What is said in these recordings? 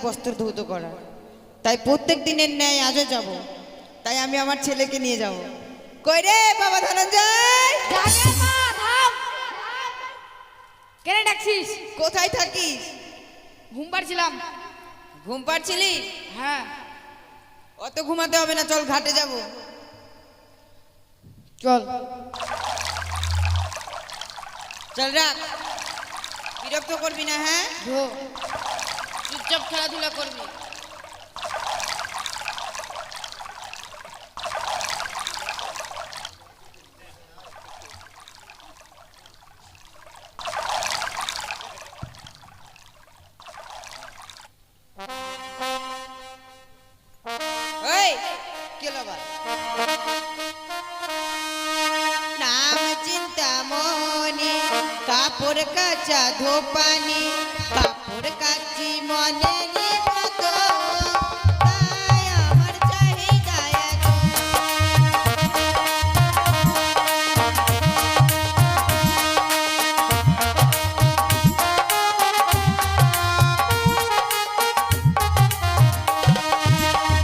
বস্ত্র ধৌত করা, তাই প্রত্যেক দিনের ন্যায় আজও যাব। তাই আমি আমার ছেলেকে নিয়ে যাব। কই রে বাবা ধনঞ্জয়, কেন ডাকছিস? কোথায় থাকিস? ঘুম পাড়ছিলাম। ঘুম পাড়ছিলি? হ্যাঁ। অত ঘুমাতে হবে না, চল ঘাটে যাব। চল। চল রাখ, বিরক্ত করবি না। হ্যাঁ, চুপচাপ খেলাধুলা করবি। ওই কি হলো আবার? নাম চিন্তামণি, কাপড় কাচা ধোপানি, কাপড় কাচি মনে নিবত, তাই আমার চাহিদা এত।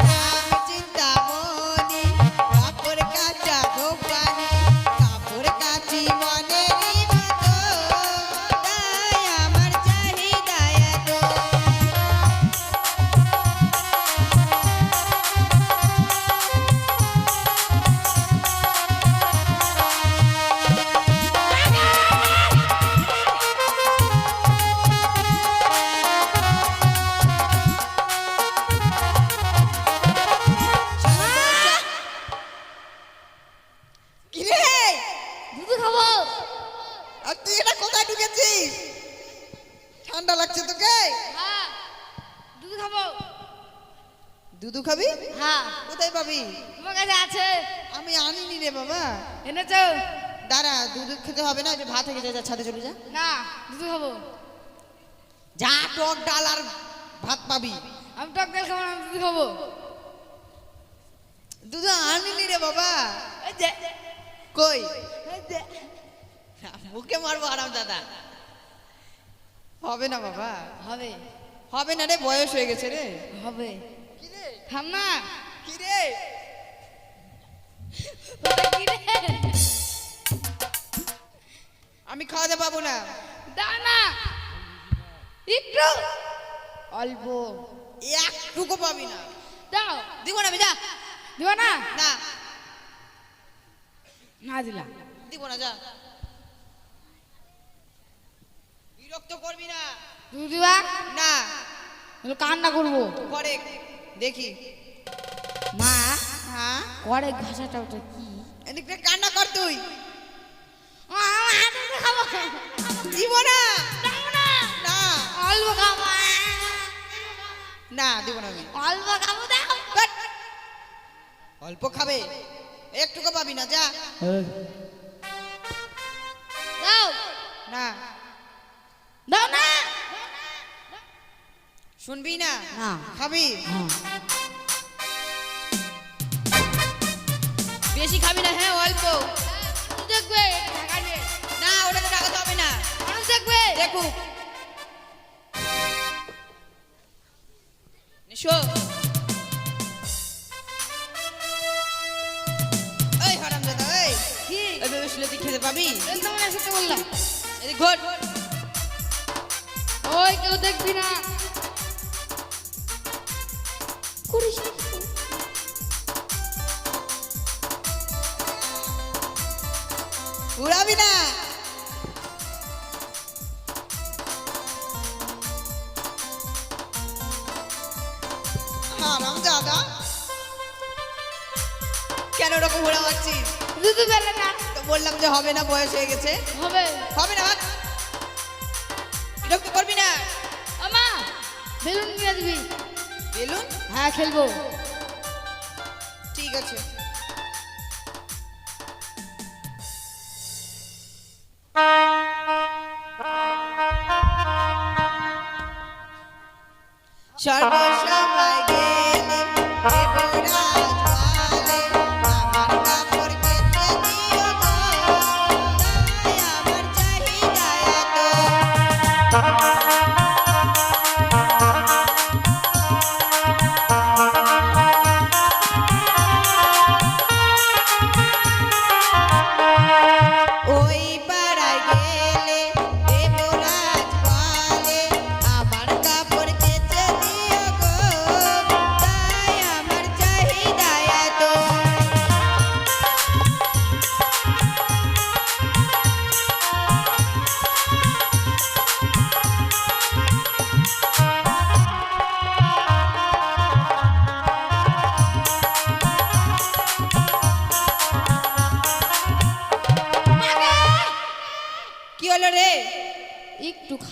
নাম চিন্তামণি, কাপড় কাচা ধোপানি, কাপড় কাচি মনে নিবত, তাই আমার চাহিদা এত। কি রে? দুধ খাবো। আর তুই এটা কোথায় ঢুকেছিস? ঠান্ডা লাগছে তোকে? হ্যাঁ, দুধ খাবো। দুধু খাবি? হ্যাঁ, কোথায় পাবি? তোমার কাছে আছে। আমি আনিনি রে বাবা। এনেছো? দাঁড়া, দুধ খেতে হবে না, যে ভাত হয়ে যা, ছাদে চলে যা। না, দুধ খাবো। যা, টক ডাল আর ভাত পাবি। আমি টক ডাল খাবো না, আমি দুধ খাবো। দুধ আনিনি রে বাবা। এই যে, কই? এই যে। মুখে মারবো আরাম দাদা। হবে না বাবা, হবে, হবে না রে, বয়স হয়ে গেছে রে। হবে। কি রে? খাম না। কি রে? ওটা কি রে? আমি খাওয়াতে পাবো না। দাও না, একটু অল্প একটুকু পাবি না। দাও। দিব না, আমি যা। দিব না? না, না দিলাম। দিব না, যা। বিরক্ত করবি না। দুধ দিবা না, তাহলে কান্না করবো। পরে দেখি। মা, হ্যাঁ, করে ঘষাটা ওটা কি? এদিকে কান্না কর তুই। দুধ খাবো। দিব না। দাও না। না, অল্প খাবো। না, দিব না আমি। অল্প খাবো, দাও। বাট, অল্প খাবে, একটুকু পাবি না, যা। দাও। না, দাও না। শুনবি না? না। খাবি? হ্যাঁ। বেশি খাবি না। হ্যাঁ, অল্প। মানুষ দেখবে, টাকা নেই। না, ওটাতে টাকাতে হবে না। মানুষ দেখবে। দেখুক। নিশো, এই হারামজাদা, এই কি? এইভাবে শুলে তুই খেতে পাবি? এই তো মনে সাথে বললাম। এদিক ঘোর। ওই কেউ দেখবি না। করিস না। উড়াবি না। হারামজাদা, কেন ওরকম উড়া মারছিস? দুধ বেলে না। তো বললাম যে হবে না, বয়স হয়ে গেছে। হবে। হবে না, ভাগ। বিরক্ত করবি না। আমা, বেলুন কিনে দিবি? বেলুন? হ্যাঁ, খেলবো। ঠিক আছে। সর্বসময় গেলে দেবরাজ বলে, আমার কাপড় কেচে দিও গো, তাই আমার চাহিদা এত।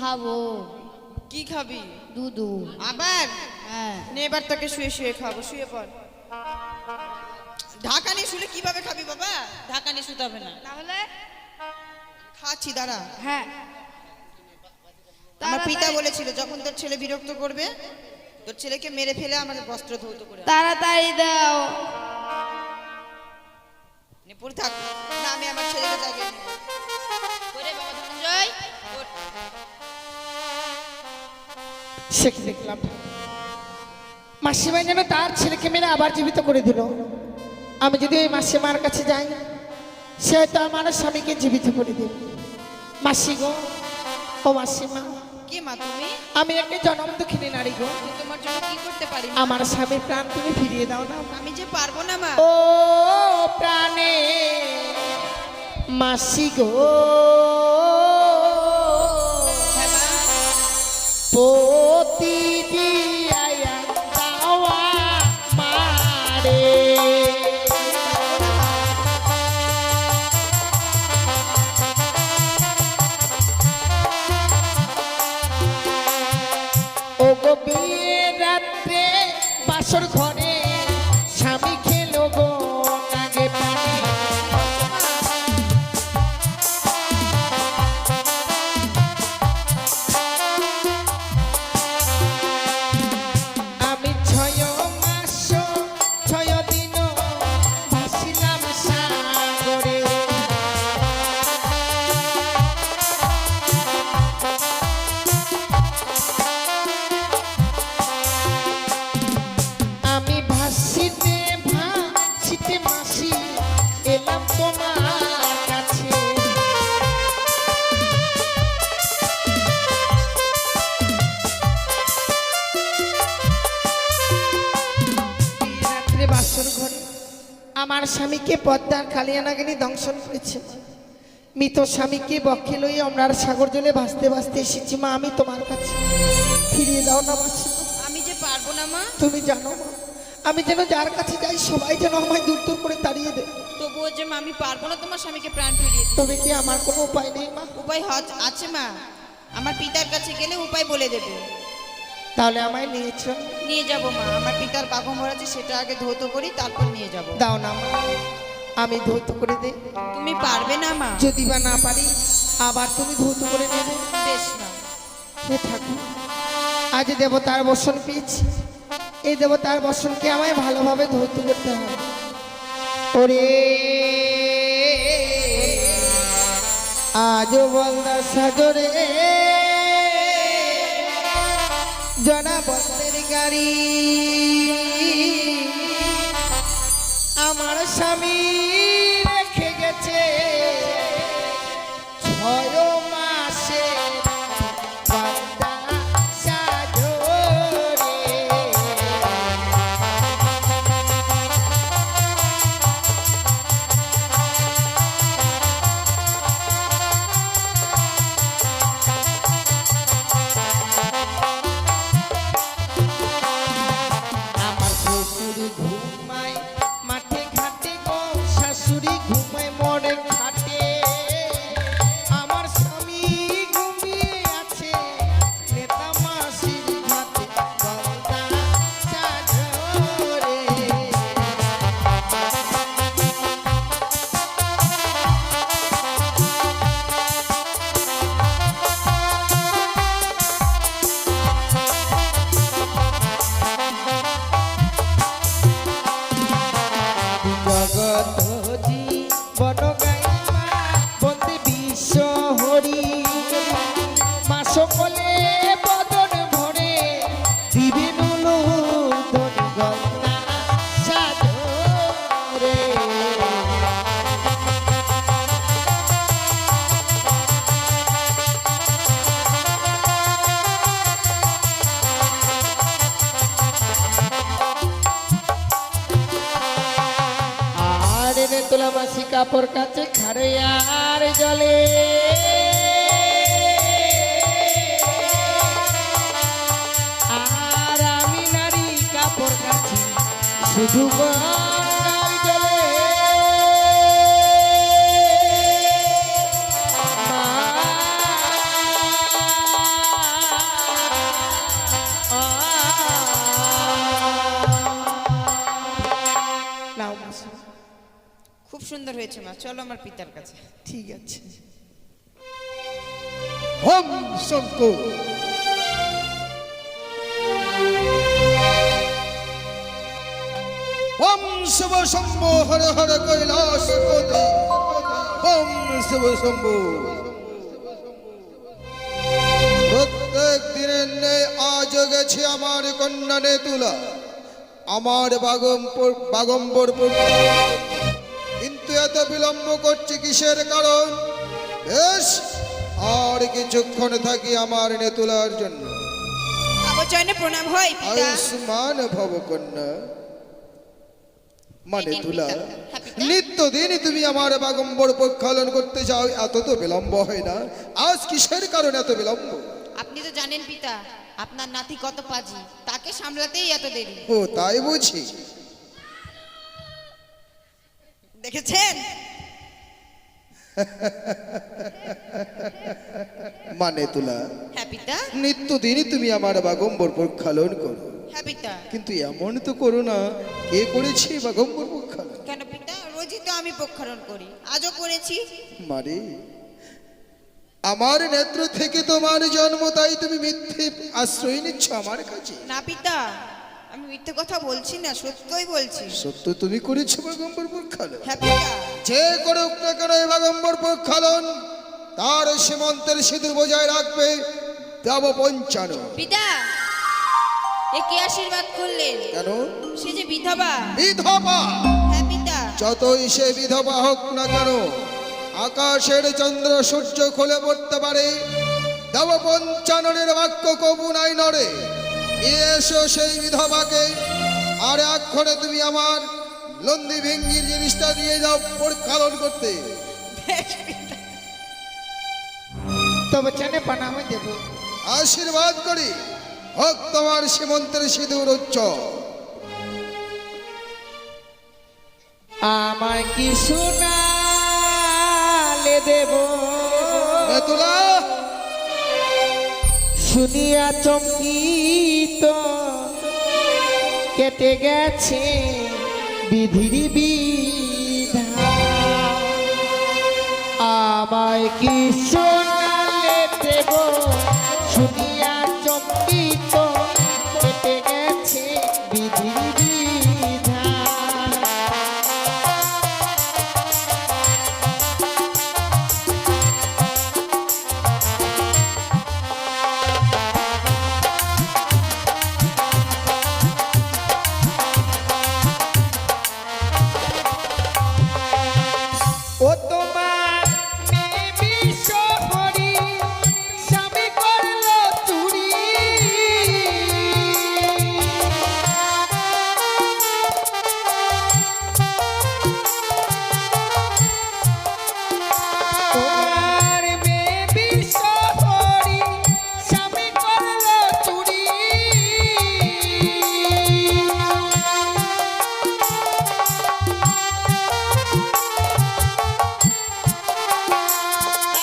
খাবো কি খাবি? দুধু। আবার হ্যাঁ নে, এবার তোকে শুয়ে শুয়ে খাবো, শুয়ে পড়। ঢাকা নিয়ে শুলে কিভাবে খাবি বাবা? ঢাকা নিয়ে শুতে হবে না। তাহলে খাচ্ছি, দাঁড়া। হ্যাঁ আমার পিতা তাড়াতাড়ি- বলেছিল যখন তোর ছেলে বিরক্ত করবে, তোর ছেলেকে মেরে ফেলে আমাদের বস্ত্র ধৌত করে আন। তাড়াতাড়ি দাও। নে, পড়ে থাক। না, আমি আমার ছেলেকে জাগিয়ে নেব। ওরে বাবা ধনঞ্জয়, ওঠ। সে কি দেখলাম, মাসিমা যেন তার ছেলেকে মেরে আবার জীবিত করে দিল। আমি যদি ওই মাসিমার কাছে যাই, সে হয়তো আমার স্বামীকে জীবিত করে দেবে। মাসি গো, ও মাসিমা, কি মা তুমি? আমি একটা জনম দুঃখিনী নারী গো। আমি তোমার জন্য কি করতে পারি মা? আমার স্বামীর প্রাণ তুমি ফিরিয়ে দাও না। আমি যে পারবো না মা। ও প্রাণে মাসি গো, হ্যাঁ মা। পতি দিয়া দাওয়া মারে। ও গো বিয়ের রাত্রে বাসর ঘরে স্বামী খেলো গো নাগে পানি। আমি 6 মাস 6 দিন ভাসিলাম সাগরে। আমি ভাসিতে ভাসিতে মাসি এলাম তোমার কাছে। রাত্রে বাসর ঘরে আমার স্বামীকে পদ্মার কালিয়ানাগিনী দংশন করেছে। মৃত স্বামীকে বক্ষে লইয়ে আমরা সাগর জলে ভাসতে ভাসতে এসেছি। মা, আমি তোমার কাছে, ফিরিয়ে দাও না মাসি। আমি যে পারবো না মা। তুমি জানো মা, আমি যেন যার কাছে যাই সবাই যেন আমায় দূর দূর করে তাড়িয়ে দেয়। তবুও যে মা আমি পারবো না তোমার স্বামীকে প্রাণ ফিরিয়ে দিতে। তবে কি আমার কোনো উপায় নেই মা? উপায় আছে মা। আমার পিতার কাছে গেলে উপায় বলে দেবে। তাহলে আমায় নিয়ে চল। নিয়ে যাব মা। আমার পিতার বাগমর আছে, সেটা আগে ধৌত করি, তারপর নিয়ে যাব। দাও না মা, আমি ধৌত করে দেই। তুমি পারবে না মা? যদি বা না পারি, আবার তুমি ধৌত করে নেবে। বেশ না। হে ঠাকুর, আজ দেবতার বসন পেয়েছি, এই দেবতার বসনকে আমায় ভালোভাবে ধৌত করতে হবে। ওরে আজ বন্দা সাগরে জনাবন্দের গাড়ি, আমার স্বামী রেখে গেছে 6 মাসে বান্দা সাগরে। আমার শ্বশুর ঘুমায় মাঠে ঘাটে গো, শাশুড়ি ঘুমায় মরে ঘাটে। আমার স্বামী ঘুমিয়ে আছে নেতা মাসির ঘাটে বন্দা সাগরে। জগত জীবন গাইমা বন্দে বিশ্ব হরি, মা সকলে বদন ভরে দিবে নুলুদন গঙ্গা সাগরে। আর রে তোলা মাসি কাপড় কাছে খারে আর জলে। আর আমি নারী কাপড় কাছে শুধু গঙ্গার জলে। মা সুন্দর হয়েছে মা, চলো আমার পিতার কাছে। ঠিক আছে। হোম শঙ্কর হোম শিব শম্ভো হর হর কৈলাস পতি হোম শিব শম্ভো। প্রত্যেক দিনের ন্যায় আজও গেছে আমার কন্যা নেতুলা আমার বাগম্বর কিন্তু এত বিলম্ব করছে কিসের কারণ? বেশ, আর কিছুক্ষণ থাকি আমার নেতুলার জন্য। অবচয়নে প্রণাম হয় পিতা। আয়ুষ্মান ভব কন্যা। মানে তুলা, হ্যাঁ পিতা। নিত্যদিন তুমি আমার বাগম্বর প্রক্ষালন করতে যাও, এত তো বিলম্ব হয় না, আজ কিসের কারণে এত বিলম্ব? আপনি তো জানেন পিতা, আপনার নাতি কত পাজি, তাকে সামলাতেই এত দেরি। ও তাই বুঝি? দেখেছেন? মানে তুলা, হ্যাঁ পিতা। নিত্যদিনই তুমি আমার বাগম্বর প্রক্ষালন করো, হ্যাঁ পিতা। কিন্তু এমন তো করো না, কে করেছে বাগম্বর প্রক্ষালন? কেন পিতা? রোজই তো আমি প্রক্ষালন করি, আজও করেছি। মারে, আমার নেত্র থেকে তোমার জন্ম, তাই তুমি মিথ্যে আশ্রয় নিচ্ছ আমার কাছে? না পিতা, আমি মিথ্যে কথা বলছি না, সত্যই বলছি। সত্য তুমি করেছো বাগম্বর প্রক্ষালন? হ্যাঁ পিতা। যে করুক না কেন এই বাগম্বর প্রক্ষালন, তার সীমন্তের সিঁদুর বজায় রাখবে দেব পঞ্চানো। পিতা, এ কি আশীর্বাদ করলেন? কেন? সে যে বিধবা। বিধবা? হ্যাঁ পিতা। যতই সে বিধবা হোক না কেন, আকাশের চন্দ্র সূর্য খুলে পড়তে পারে, দেব পঞ্চাননের বাক্য কবু নাই নড়ে। এসো সেই বিধবাকে, আর এক্ষণে তুমি আমার লন্দি ভেঙ্গির জিনিসটা দিয়ে যাও প্রক্ষালন করতে। তবে চেনে প্রণাম দেব। আশীর্বাদ করি, হোক তোমার সীমন্তের সিঁদুর উজ্জ্বল। আমায় কি শোনালে দেব, নেতুলা, শুনিয়া চমকিত কেটে গেছে বিধির বিধান। আমায় কি শোনালে দেব, শুনিয়া চমকিত কেটে গেছে বিধির বিধান। ও তোমার মেয়ে বিশ্বহরি, স্বামী করলো চুরি। তোমার মেয়ে বিশ্বহরি, স্বামী করলো চুরি।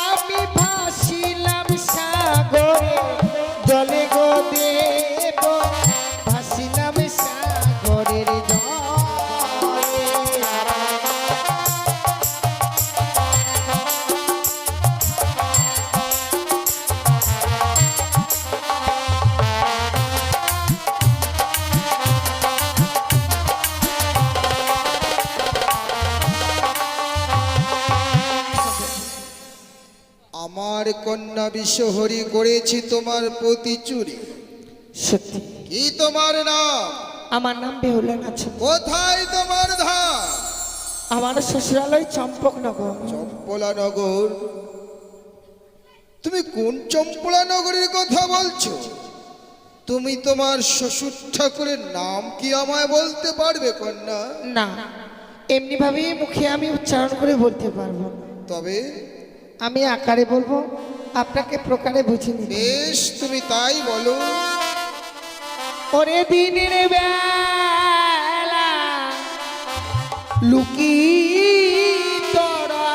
আমি ভাসিলাম সাগরে জলে গো দেব, ভাসিলাম সাগরের জলে। আমার কন্যা বিশ্বহরি করেছি তোমার প্রতি চুরি। সত্যি? কি তোমার নাম? আমার নাম বেহুলা নাচন। কোথায় তোমার ধাম? আমার শ্বশুরালয় চম্পকনগর। চম্পলানগর? তুমি কোন চম্পলানগরের কথা বলছো? তুমি তোমার শ্বশুর ঠাকুরের নাম কি আমায় বলতে পারবে কন্যা? না, এমনি ভাবেই মুখে আমি উচ্চারণ করে বলতে পারবো না। তবে আমি আকারে বলবো, আপনাকে প্রকারে বুঝে নিন। বেশ, তুমি তাই বলো। ওরে দিনের বেলা লুকি তোরা,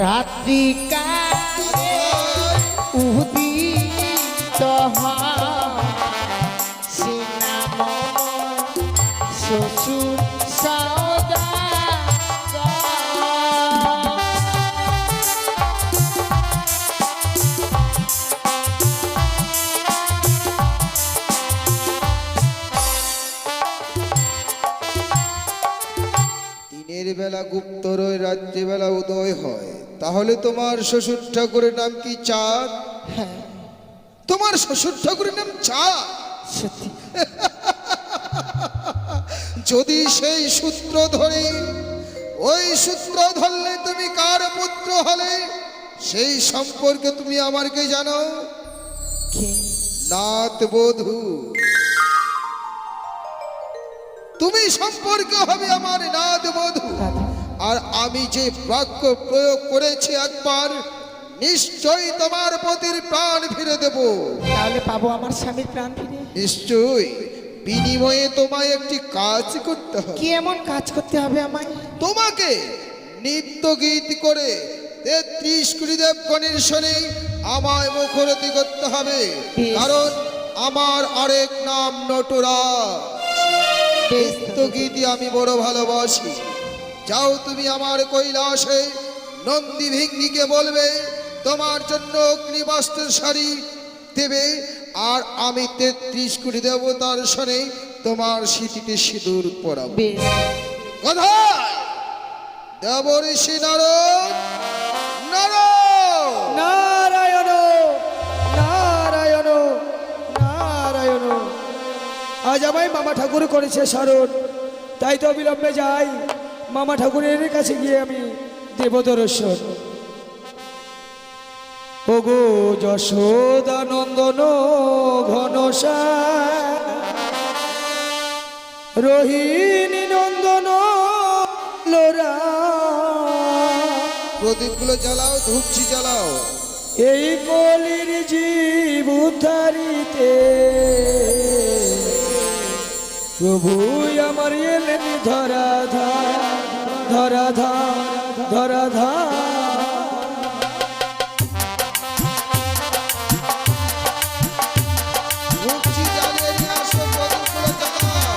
রাত্রি কালে উদিত হয়, সে নাম শ্বশুর সাওদা। দিনের বেলা গুপ্তর হয়, রাত্রিবেলা উদয় হয়, তাহলে তোমার শ্বশুর ঠাকুরের নাম কি চাঁদ? হ্যাঁ তোমার শ্বশুর ঠাকুরের নাম চাঁদ? সত্যি। যদি সেই সূত্র ধরে, ওই সূত্র ধরলে তুমি কার পুত্র হলে সেই সম্পর্কে তুমি আমাকে জানো? কি? নাথ বধূ। তুমি সম্পর্ক হবে আমার নাথ বধূ। আর আমি যে বাক্য প্রয়োগ করেছি একবার, নিশ্চয়ই তোমার পতির প্রাণ ফিরে দেব। তাহলে পাবো আমার স্বামীর প্রাণ ফিরে? নিশ্চয়ই। বিনিময়ে তোমায় একটি কাজ করতে হবে। কি এমন কাজ করতে হবে আমায়? তোমাকে নৃত্য গীত করে 33 কোটি দেবগণের শোনে আমায় মুখরতি করতে হবে, বেশ। কারণ আমার আরেক নাম নটরাজ। বেশ, নৃত্য গীতি আমি বড় ভালোবাসি। যাও তুমি আমার কৈলাসে নন্দী ভিঙ্গিকে বলবে তোমার জন্য অগ্নিবস্ত্র শাড়ি দেবে, আর আমি 33 কোটি দেবতার শোনে তোমার স্মৃতিতে সিঁদুর পরাবো। বেশ। কোথায় দেবঋষি নারদ? নারদ! নারায়ণ নারায়ণ নারায়ণ। আজ আমায় মামা ঠাকুর করেছে স্মরণ, তাই তো অবিলম্বে যাই মামা ঠাকুরের কাছে গিয়ে আমি দেব দর্শন। ওগো যশোদানন্দন ঘনশ্যাম, রোহিণী নন্দন লোরা, প্রদীপগুলো জ্বালাও, ধূপচি জ্বালাও। এই কলির জীব উদ্ধারিতে প্রভু আমার এলেন ধরাধার ধরাধার ধরাধার। ধূপচি জ্বালিয়ে নিয়ে আসো, প্রদীপগুলো জ্বালাও।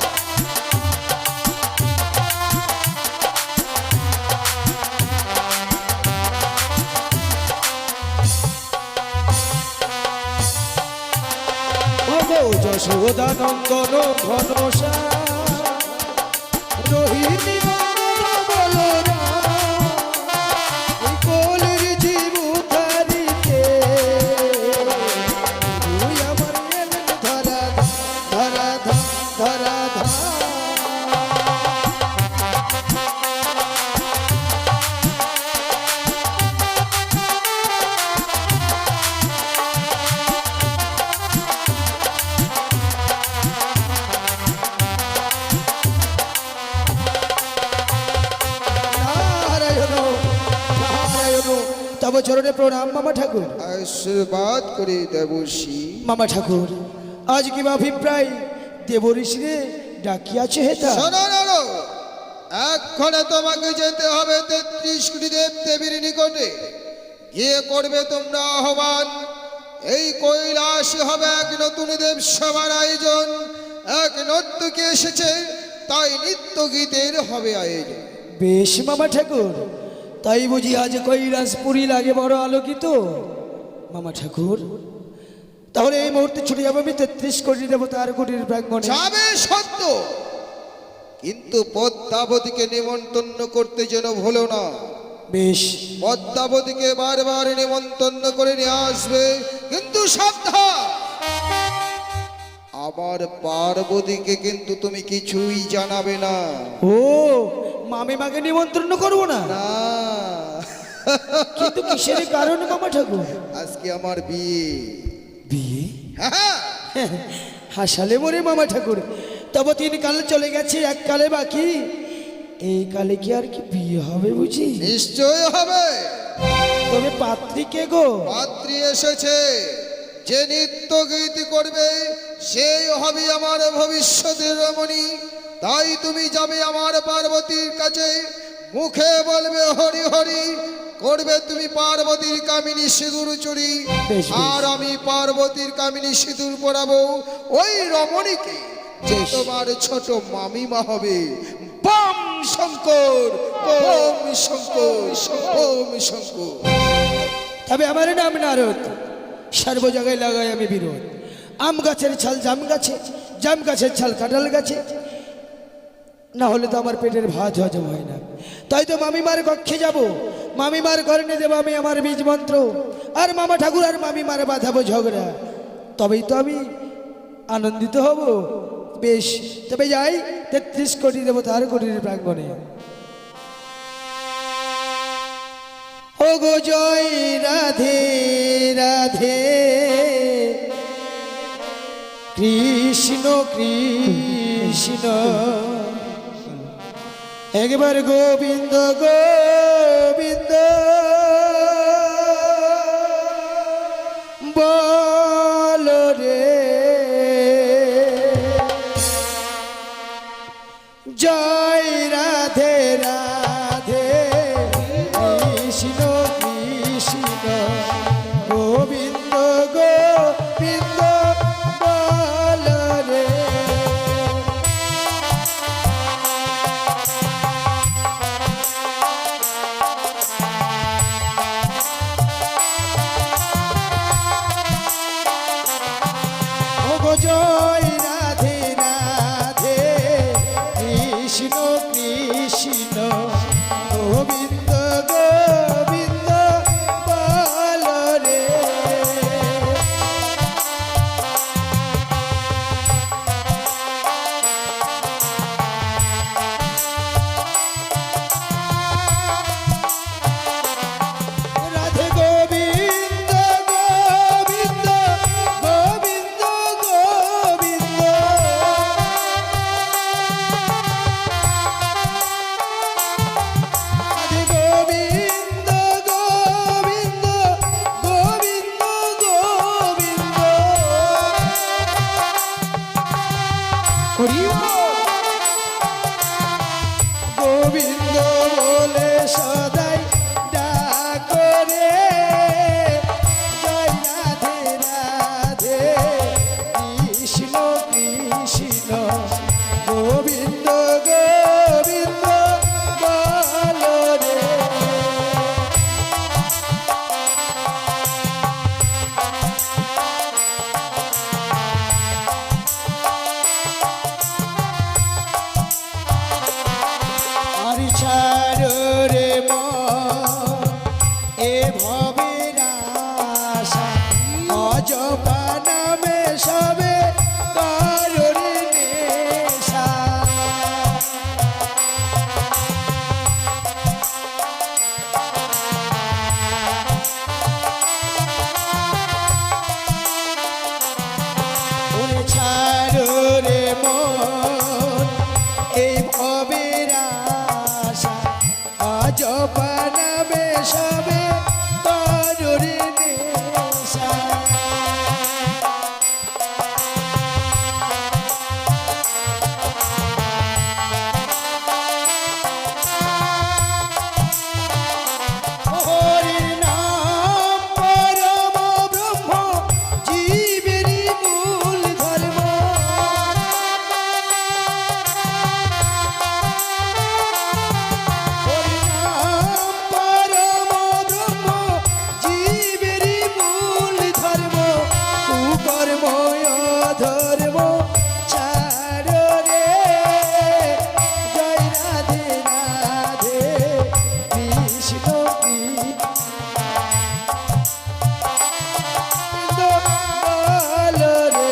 ওগো যশোদানন্দন ঘনশ্যাম, রোহিণী নন্দন বলরাম, এই কলির জীব উদ্ধারিতে তুই আমার এলেন ধরাধার ধরাধার ধরাধার। নারায়ণ নারায়ণ। তব চরণে প্রণাম মামা ঠাকুর। আশীর্বাদ করে দেবর্ষি। মামা ঠাকুর, আজ কি অভিপ্রায় দেব ঋষিরে ডাকিয়াছে হেতা? শোনো নারদ, এক্ষণে তোমাকে যেতে হবে 33 কোটি দেব দেবীর নিকটে। গিয়ে করবে তোমরা আহ্বান। এই কৈলাসে হবে এক নতুন দেব সভার আয়োজন। এক নর্তকী এসেছে, তাই নৃত্য গীতের হবে আয়োজন। বেশ মামা ঠাকুর, তাই বুঝি আজ কৈলাসপুরী লাগে বড় আলোকিত। মামা ঠাকুর, তাহলে এই মুহূর্তে ছুটে যাবো আমি 33 কোটি দেবতার কোটির প্রাঙ্গণে। যাবে সত্য, কিন্তু পদ্মাবতীকে নিমন্ত্রণ করতে যেন ভুলো না। বেশ। পদ্মাবতীকে বারবার নিমন্ত্রণ করে নিয়ে আসবে, কিন্তু সাবধান, আমার পার্বতীকে কিন্তু তুমি কিছুই জানাবে না। ও, মামি মাকে নিমন্ত্রণ করবো না? না, কিন্তু কিসের কারণে মামা ঠাকুর? আজকে আমার বিয়ে। বিয়ে? হ্যাঁ, হাসালে মরে মামা ঠাকুর। তবে 3 কাল চলে গেছে, 1 কালে বাকি। এই কালে কি আর কি বিয়ে হবে বুঝি? নিশ্চয় হবে। তবে পাত্রী কে গো? পাত্রী এসেছে, যে নৃত্য গীত করবে সেই হবে আমার ভবিষ্যতের রমণী। তাই তুমি যাবে আমার পার্বতীর কাছে, মুখে বলবে হরি হরি, করবে তুমি পার্বতীর কামিনী সিঁদুর চুরি, বেশ, বেশ। আর আমি পার্বতীর কামিনী সিঁদুর পরাবো ওই রমণীকে, যে তোমার ছোট মামিমা হবে। বম শঙ্কর, বম শঙ্কর, বম শঙ্কর। তবে আমার নাম নারদ, সর্ব জায়গায় লাগাই আমি বিরোধ। আম গাছের ছাল জাম গাছে, জাম গাছের ছাল কাঁঠাল গাছে, না হলে তো আমার পেটের ভাত হজম হয় না। তাই তো মামিমার কক্ষে যাব, মামিমার ঘরে নিয়ে দেবো আমি আমার বীজ মন্ত্র, আর মামা ঠাকুর আর মামিমার বাঁধাবো ঝগড়া, তবেই তো আমি আনন্দিত হব। বেশ, তবে যাই ৩৩ কোটি দেবতার কোটির প্রাঙ্গণে। ও গো জয় রাধে রাধে, কৃষ্ণ কৃষ্ণ, একবার গোবিন্দ গোবিন্দ বল রে, জয় রাধে রাধে, কৃষ্ণ কৃষ্ণ, গোবিন্দ গোবিন্দ বল রে। ও গো জয় রাধে রাধে, কৃষ্ণ কৃষ্ণ, গোবিন্দ গোবিন্দ বল রে। রাধে গোবিন্দ গোবিন্দ গোবিন্দ গোবিন্দ, রাধে গোবিন্দ গোবিন্দ গোবিন্দ গোবিন্দ, হরি বল। গোবিন্দ বলে সদাই ডাকো রে, জয় রাধে রাধে, কৃষ্ণ কৃষ্ণ, গোবিন্দ গোবিন্দ বল রে। আর ছাড়ো রে মন এ ভবের আশা, অজপা নামে সবে কারোর নেশা। ওরে ছাড়ো রে মন এই ভবের আশা, অজপা নামে সবে কারোর নেশা। হরির নাম পরম ব্রহ্ম, জীবেরই মূল ধর্ম। হরির নাম পরম ব্রহ্ম, জীবেরই মূল ধর্ম। কুকর্ম অধর্ম ছাড়ো রে, জয় রাধে রাধে, কৃষ্ণ কৃষ্ণ বল রে।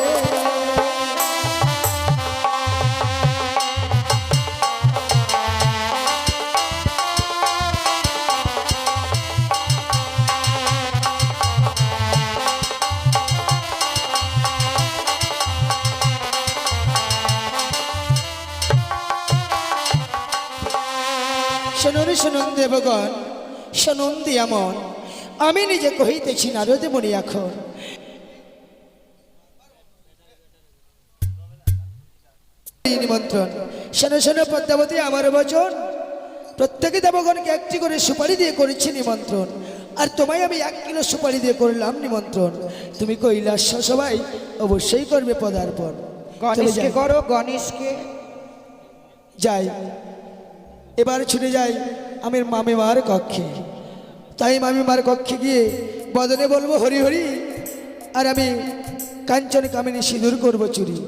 শুনুন শুনুন দেবগণ, শুনুন দিয়ামন, আমি নিজে কহিতেছি নারদ মুনি এখন। নিমন্ত্রণ শোনো শোনো পদ্মাবতী, আমার বচন, প্রত্যেকে দেবগণকে একটি করে সুপারি দিয়ে করেছি নিমন্ত্রণ, আর তোমায় আমি 1 কিলো সুপারি দিয়ে করলাম নিমন্ত্রণ। তুমি কৈলাস সবাই অবশ্যই করবে পদার্পণ। গণেশকে করো, গণেশকে। যাই, এবার ছুটে যাই আমি মামিমার কক্ষে। তাই মামিমার কক্ষে গিয়ে বদনে বলবো হরি হরি, আর আমি কাঞ্চন কামিনী সিঁদুর করবো চুরি।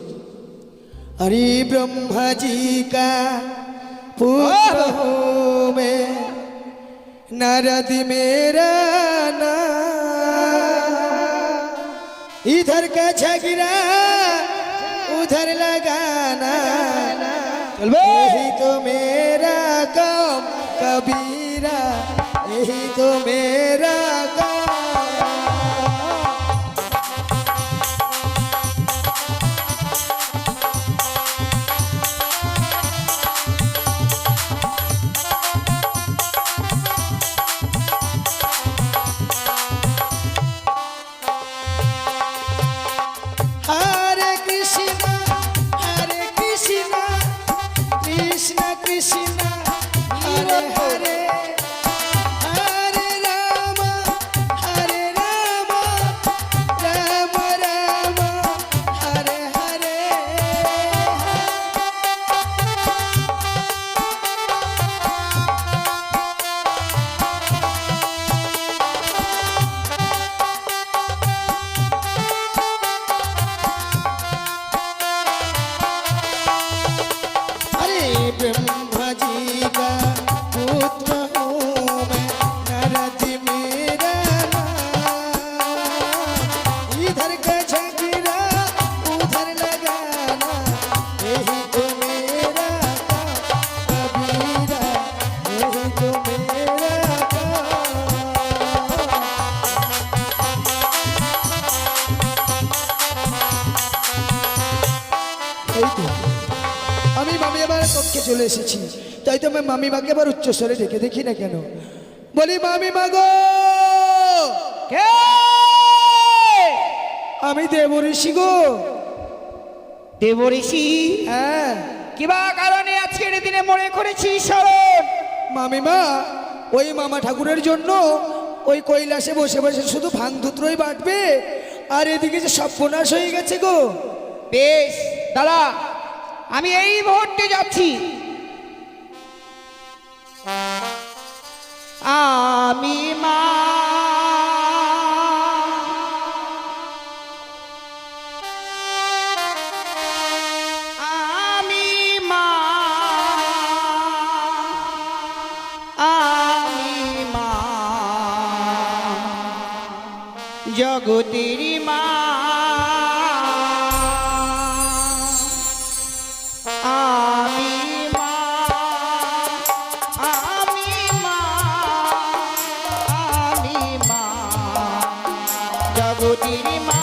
हरि ब्रह्मा जी का पुत्र हूँ मैं नारद मेरा नाम, इधर का झगड़ा उधर लगाना, यही तो मेरा काम कबीरा, यही तो मेरा काम। हरे कृष्णा कृष्ण कृष्ण हरे हरे, हरे राम राम राम हरे हरे। अरे ब्रह्मा जी का पुत्र हूँ मैं नारद मेरा नाम, इधर का झगड़ा उधर लगाना, यही तो मेरा काम कबीरा, यही तो मेरा काम। এই তো আমি মামি আবার কক্ষে চলে এসেছি, তাই তো আমি মামি মাকে আবার উচ্চস্বরে ডেকে দেখি না কেন, বলি মামি মা গো, আমি দেবঋষি গো। দেবঋষি, হ্যাঁ কিবা কারণে আজকের দিনে মনে করেছিস শরণ? মামিমা, ওই মামা ঠাকুরের জন্য ওই কৈলাসে বসে বসে শুধু ভাং ধুত্রই বাটবে, আর এদিকে যে সর্বনাশ হয়ে গেছে গো। বেশ দাদা, আমি এই মুহূর্তে যাচ্ছি। আমি মা আমি মা আমি মা জগতের মা। আমি মা আমি মা আমি মা জগতের মা।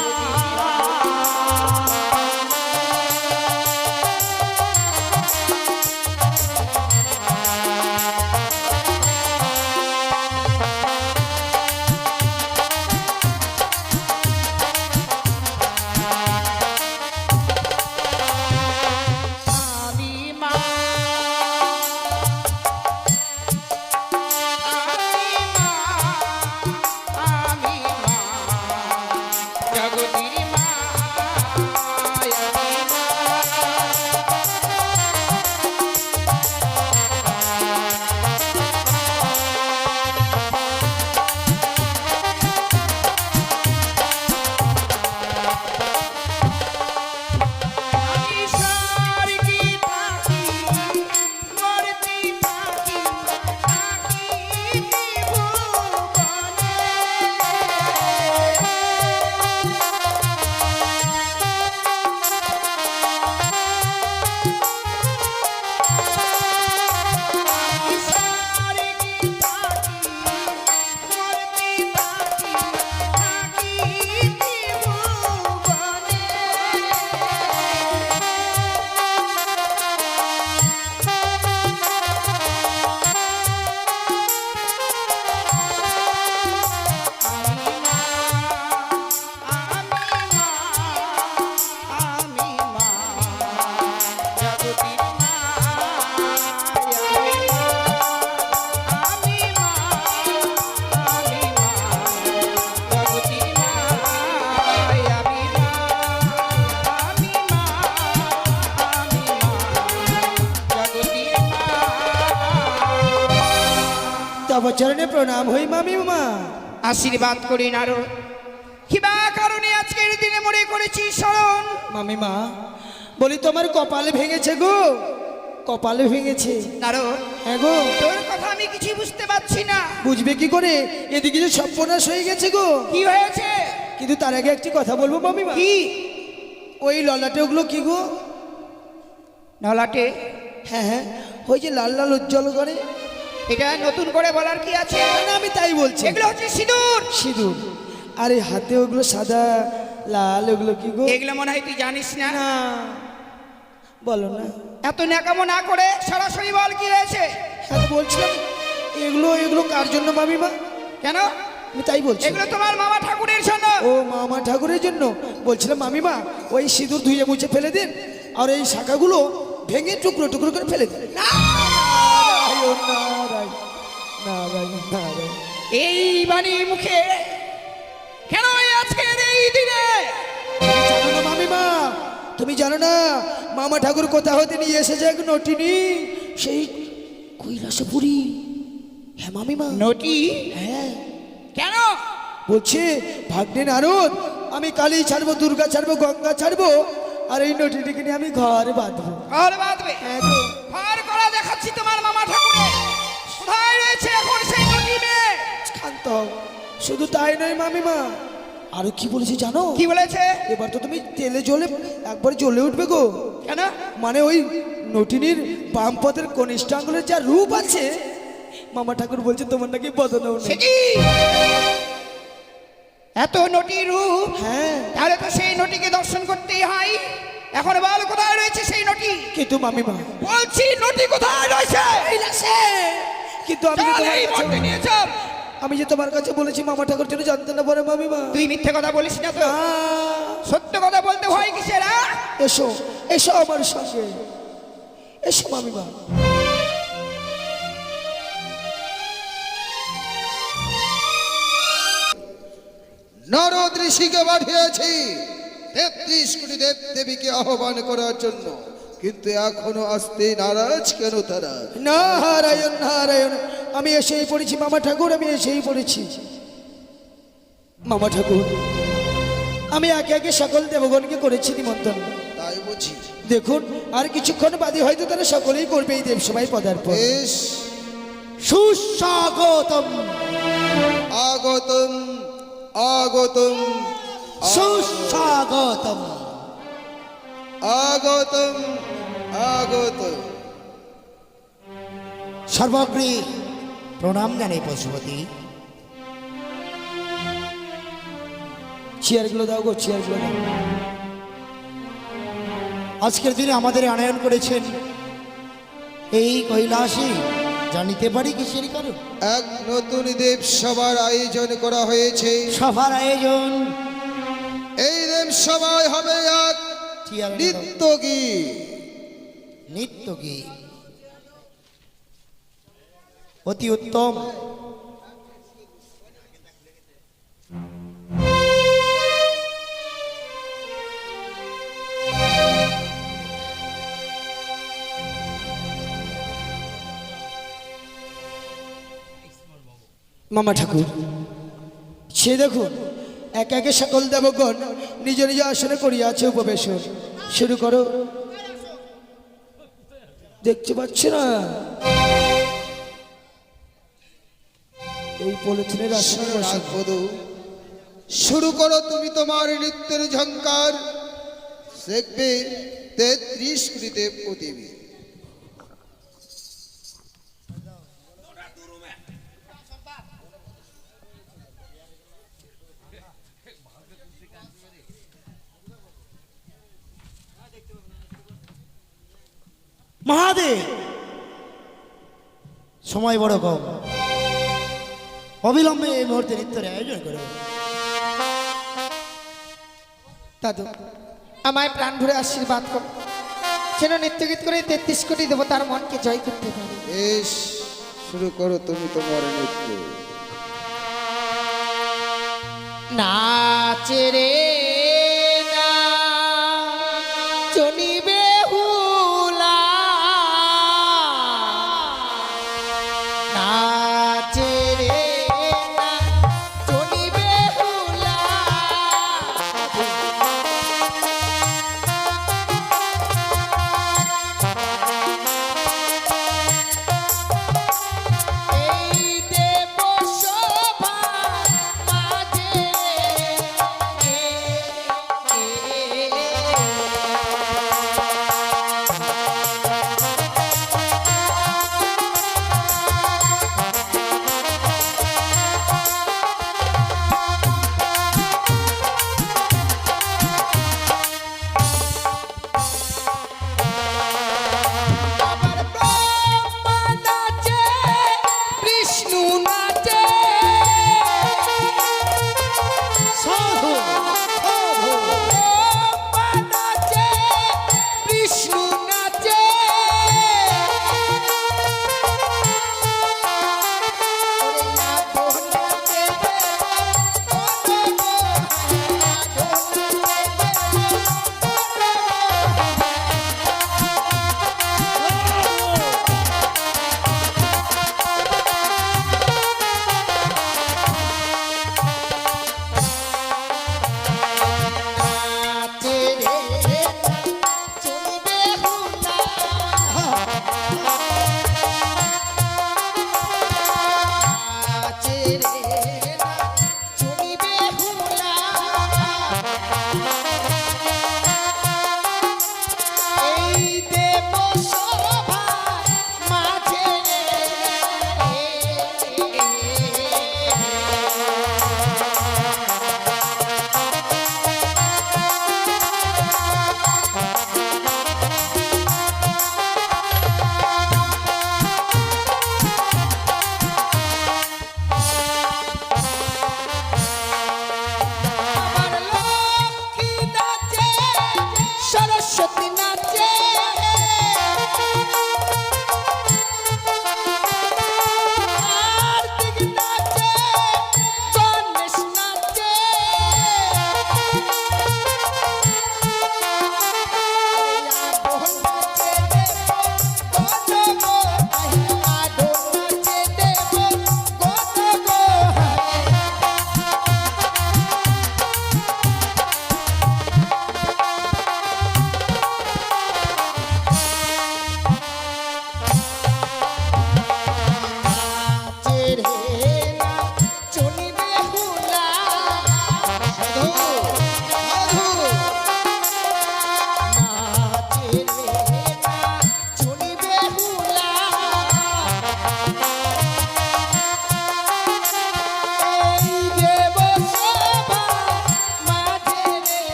তব চরণে প্রণাম হই মামি মা। আশীর্বাদ করি নারদ। কিবা কারণে আজকের দিনে মনে করেছি শরণ? মামি মা, বলি তোমার কপাল ভেঙেছে গো, কপালে ভেঙেছে। নারদ, হ্যাঁ গো, তোর কথা আমি কিছু বুঝতে পারছি না। বুঝবে কি করে? এদিকে যে সর্বনাশ হয়ে গেছে গো। কি হয়েছে? কিন্তু তার আগে একটি কথা বলবো মামিমা। কি? ওই ললাটে ওগুলো কি গো? নলাটে? হ্যাঁ হ্যাঁ, ওই যে লাল লাল উজ্জ্বল করে। এটা নতুন করে বলার কি আছে? না, আমি তাই বলছি। এগুলো হচ্ছে সিঁদুর। সিঁদুর। আরে হাতে ওগুলো সাদা লাল, ওগুলো কি গো? এগুলো মনে হয় তুই জানিস না। না, বলো না। এত ন্যাকামো না করে সরাসরি বল কি হয়েছে। হ্যাঁ, বলছিলাম এগুলো এগুলো কার জন্য মামিমা? কেন? আমি তাই বলছি। এগুলো তোমার মামা ঠাকুরের জন্য। ও মামা ঠাকুরের জন্য বলছিলাম মামিমা, ওই সিঁদুর ধুয়ে মুছে ফেলে দিন, আর এই শাখাগুলো ভেঙে টুকরো টুকরো করে ফেলে দিন। নারায়ণ, নারায়ণ, নারায়ণ, নারায়ণ। এই বাণী মুখে কেন আজকের এই দিনে? তুমি জানো না মামিমা, তুমি জানো না মামা ঠাকুর কোথা হতে নিয়ে এসেছে এক নটিনি, সেই কৈলাসপুরী। হ্যাঁ মামিমা। নটি? হ্যাঁ, কেন? বলছে ভাগ্নে নারদ, আমি কালী ছাড়বো, দুর্গা ছাড়বো, গঙ্গা ছাড়বো, আর এই নটিটিকে নিয়ে আমি ঘর বাঁধবো। ঘর বাঁধবে? হ্যাঁ গো। ঘর করা দেখাচ্ছি তোমার মামা ঠাকুরে। কোথায় রয়েছে এখন সেই নটি মেয়ে? শান্ত হও। শুধু তাই নয় মামিমা, আরো কি বলেছে জানো? কি বলেছে? এবার তো তুমি তেলে জ্বলে একবার জ্বলে উঠবে গো। কেন? মানে ওই নটিনীর বাম পথের কনিষ্ঠ আঙ্গুলের যা রূপ আছে, মামা ঠাকুর বলছে তোমার নাকি বদনাও সে নেই। কি? এত নটি রূপ? হ্যাঁ, তাহলে তো সেই নটিকে দর্শন করতেই হয়। এখন বল কোথায় রয়েছে সেই নটি? কিন্তু মামিমা, বলছি নটি কোথায় রয়েছে? কিন্তু আমি যে চল, তোমার এই কাছে- মন্দিরে নিয়ে চল। আমি যে তোমার কাছে বলেছি মামা ঠাকুর জন্য জানতে না পারে মামিমা। তুই মিথ্যে কথা বলিস না তো? সত্য কথা বলতে ভয় কিসের? এসো, এসো আমার সঙ্গে, এসো মামিমা। নারদ ঋষিকে পাঠিয়েছি 33 কোটি দেব দেবীকে আহ্বান করার জন্য, কিন্তু এখনো আসতে নারাজ কেন তারা? নারায়ণ, নারায়ণ, আমি এসেই পড়েছি মামা ঠাকুর, আমি এসেই পড়েছি মামা ঠাকুর। আমি একে একে সকল দেবগণকে করেছি নিমন্ত্রণ। তাই বুঝি? দেখুন, আর কিছুক্ষণ বাদে হয়তো তারা সকলেই করবে এই দেবসভায় পদার্পণ। বেশ, সুস্বাগতম, আগতম আগতম সুস্বাগতম। আগতম আগতম। সর্বগ্রী প্রণাম জানাই পশুপতি। চেয়ারগুলো দাও গো, চেয়ারগুলো দাও। আজকের দিনে আমাদের আনয়ন করেছেন এই কৈলাসে, জানিতে পারি কিসের কারণ? এক নতুন দেব সভার আয়োজন করা হয়েছে। সভার আয়োজন। এই দেব সভায় হবে এক চেয়ার দাও। নৃত্য গীত। নৃত্য গীত অতি উত্তম। মামা ঠাকুর, সে দেখুন একে একে সকল দেবগণ নিজ নিজ আসনে করিয়া আছে উপবেশন। শুরু করো। দেখতে পাচ্ছ না এই পলিথিনের আসনে বসে? বধূ, শুরু করো তুমি তোমার নৃত্যের ঝঙ্কার। দেখবে 33 কোটি দেব ও দেবী। মহাদেব, সময় বড় কম, অবিলম্বে এই মুহূর্তে নৃত্যের আয়োজন করে। দাদু, আমায় প্রাণ ভরে আশীর্বাদ কর, যেন নৃত্যগীত করে 33 কোটি দেবতার মনকে জয় করতে পারি। বেশ, শুরু করো তুমি তোমার নৃত্য। নাচে রে না চনি বেহুলা, নাচে রে না চনি বেহুলা,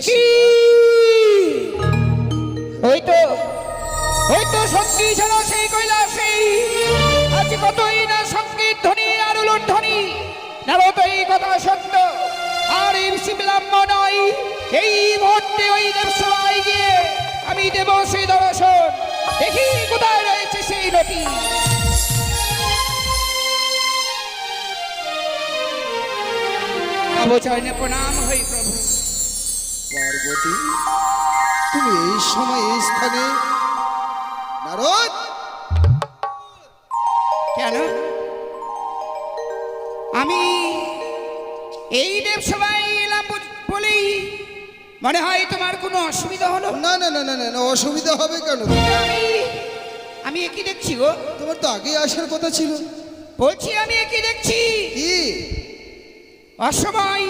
কি ওই তো সঙ্গী ছিল সেই কৈলাসে, আজ কতই না সঙ্গীত ধ্বনি আর উলুর ধ্বনি, নারদ এই কথা সত্য আর এই বিলম্ব নয়, এই মুহূর্তে ওই দেবসভায় গিয়ে আমি দেব সেই দর্শন। দেখি কোথায় রয়েছে সেই নটি। অবচরণে প্রণাম হই প্রভু। পার্বতী, তুমি এই সময় এই স্থানে? নারদ, কেন আমি এই দেবসভায় এলাম বলেই মনে হয় তোমার কোনো অসুবিধা হলো? না না না না না না, অসুবিধা হবে কেন? আমি একই দেখছি গো। তোমার তো আগে আসার কথা ছিল। বলছি আমি একই দেখছি। কি অসময়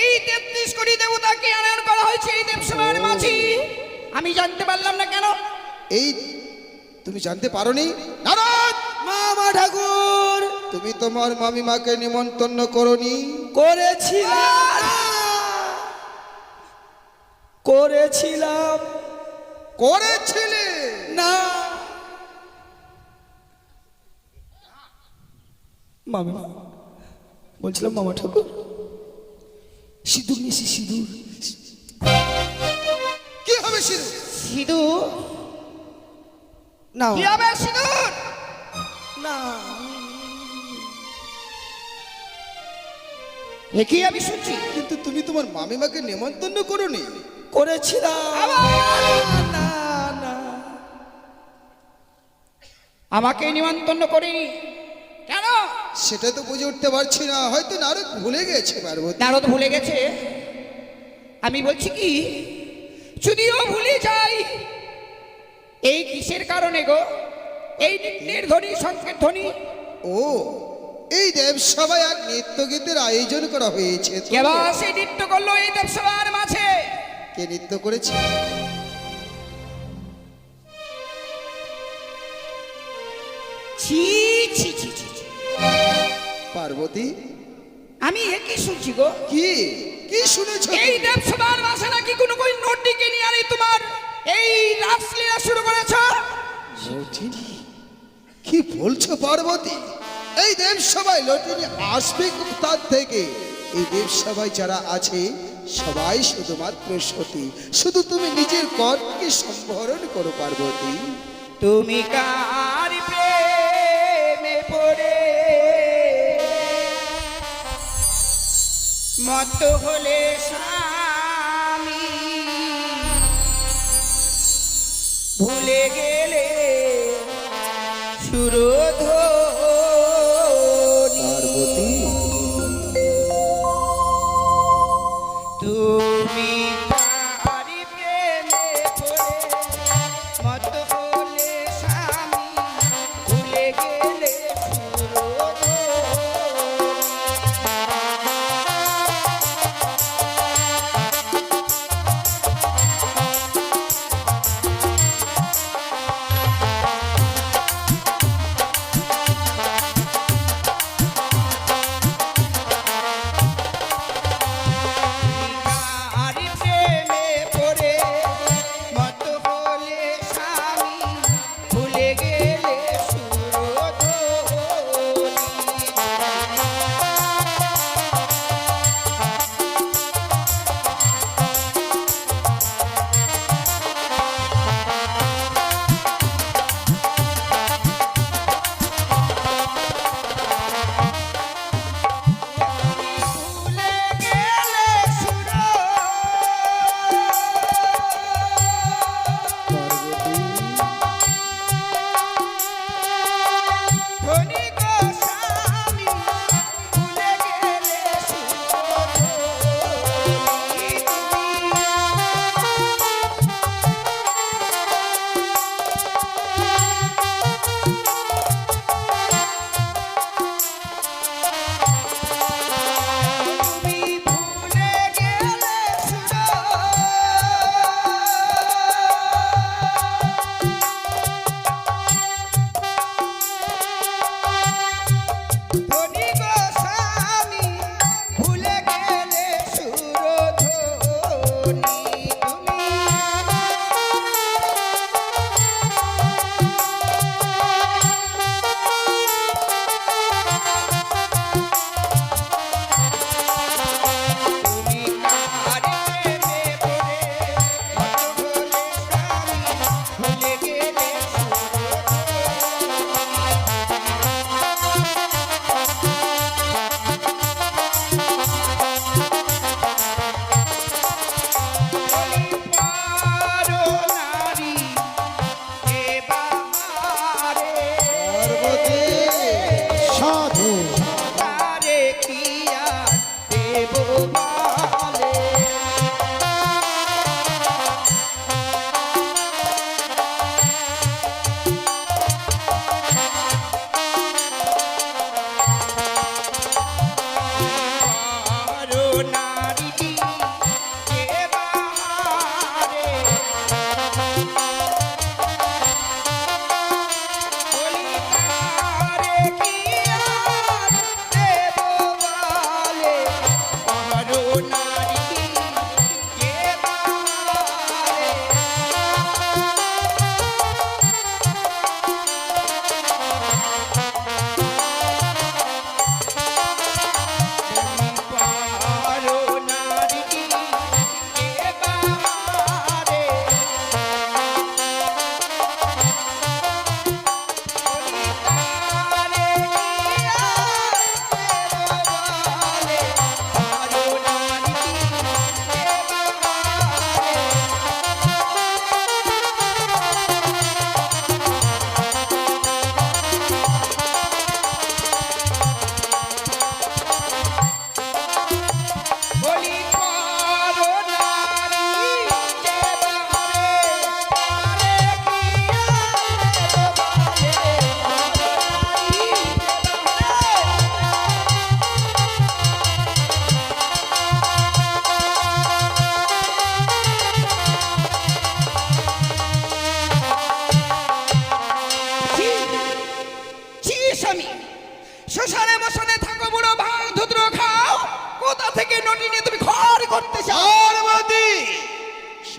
এই 33 কোটি দেবতাকে আনয়ন করা হয়েছে এই দেবসভার মাঝে, আমি জানতে পারলাম না কেন? এই তুমি জানতে পারোনি? নারদ, মামা ঠাকুর তুমি তোমার মামিমাকে নিমন্ত্রণ করনি? করেছিলাম করেছিলে না মামি, বলছিলাম মামা ঠাকুর সিঁদুর নিয়েছি, সিঁদুর। কি হবে সিঁদুর? সিঁদুর না কি হবে? সিঁদুর না একই আমি শুনছি। কিন্তু তুমি তোমার মামিমাকে নিমন্ত্রণ করনি? করেছিলাম না না আমাকে নিমন্ত্রণ করিনি কেন? সেটা তো বুঝে উঠতে পারছি না, হয়তো নারদ ভুলে গেছে। পার্বতী, নারদ ভুলে গেছে? আমি বলছি কি, যদিও ভুলে যাই, এই কিসের কারণে গো? এই নৃত্যের ধ্বনি, সংকেত ধ্বনি। ও, এই দেবসভায় এক নৃত্য গীতের আয়োজন করা হয়েছে তো। কে বা সেই নৃত্য করলো এই দেবসভার মাঝে? কে নৃত্য করেছে? ছি ছি ছি ছি ছি। পার্বতী, আমি একই শুনছি গো। কি কি শুনেছো? এই দেবসভার মাঝে নাকি কোনো কোন নটিকে নিয়ে আনি তোমার এই রাসলীলা শুরু করেছো? লটিনি? কি বলছো পার্বতী? এই দেবসভায় লটিনি আসবে কোথার থেকে? এই দেবসভায় যারা আছে সবাই শুধুমাত্র সতী। শুধু তুমি নিজের কর্মকে সম্বরণ করো পার্বতী। তুমি কার প্রেমে পড়ে মত হলে স্বামী, ভুলে গেলে সুরধ্বনি। পার্বতী, তুমি কার প্রেমে পড়ে মত হলে স্বামী, ভুলে গেলে সুরধ্বনি।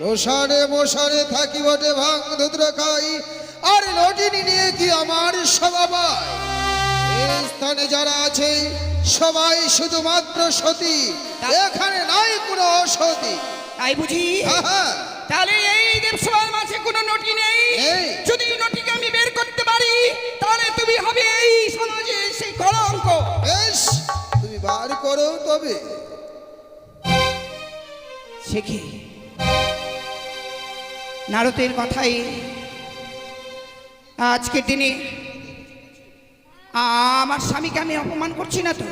শ্মশানে মশানে থাকি বটে ভাঙ ধুদ্র খাই, আর নটিনী নিয়ে কি আমার স্বভাবায়? এই স্থানে যারা আছে সবাই শুধুমাত্র সতী, এখানে নাই কোনো অসতী। তাই বুঝি? হ্যাঁ, হ্যাঁ। তাহলে এই দেবসভার মাঝে কোনো নটি নেই। নেই। যদি নটিকে আমি বের করতে পারি তাহলে তুমি হবে এই সমাজে সেই কলঙ্ক। বেশ, তুমি বার করো তবে। সে কি নারদের কথাই আজকের দিনে আমার স্বামীকে আমি অপমান করছি না তো?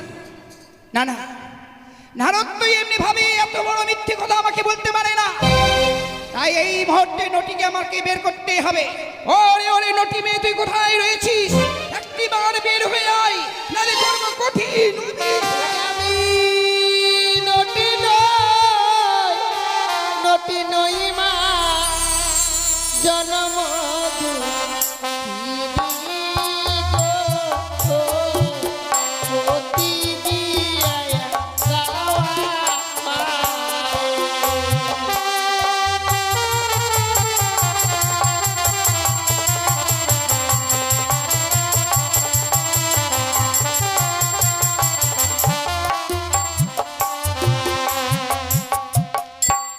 না না, নারদ তো এমনি ভাবে এত বড় মিথ্যে কথা আমাকে বলতে পারে না। তাই এই মুহূর্তে নটিকে আমাকে বের করতে হবে। ওরে ওরে নটি মেয়ে, তুই কোথায় রয়েছিস? একটিবার বের হয়ে আয়, নালে করব কঠিন। আমি নটি নই, নটি নই মা, জনম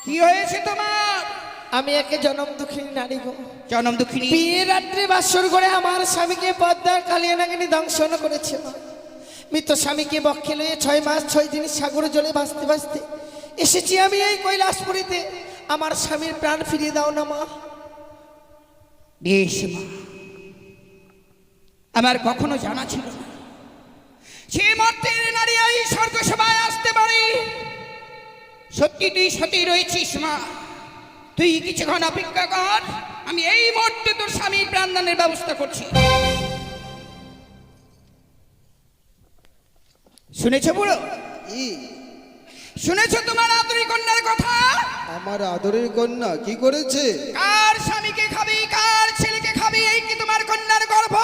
কি হয়েছে তোমার? আমি একে জনম দুঃখিনী নারী গো। জনম দুঃখিনী। বিয়ে রাত্রে বাসর করে আমার স্বামীকে পদ্মার কালিয়া নাগিনী দংশন করেছিল। মৃত স্বামীকে বক্ষে লয়ে 6 মাস 6 দিন সাগরে জলে ভাসতে ভাসতে এসেছি আমি এই কৈলাসপুরীতে। আমার স্বামীর প্রাণ ফিরিয়ে দাও না মা। বেশ মা, আমার কখনো জানা ছিল না সে মর্তের নারী এই স্বর্গ সভায় আসতে পারে। সত্যি তুই সত্যি রয়েছিস মা, তুই কিছুক্ষণ অপেক্ষা কর, আমি এই মুহূর্তে তোর স্বামীর প্রাণদানের ব্যবস্থা করছি। শুনেছো বুড়ো? কি? শুনেছো তোমার আদরি কন্যার কথা? আমার আদরের কন্যা কি করেছে? কার স্বামীকে খাবি, কার ছেলেকে খাবি, এই কি তোমার কন্যার গর্ভ?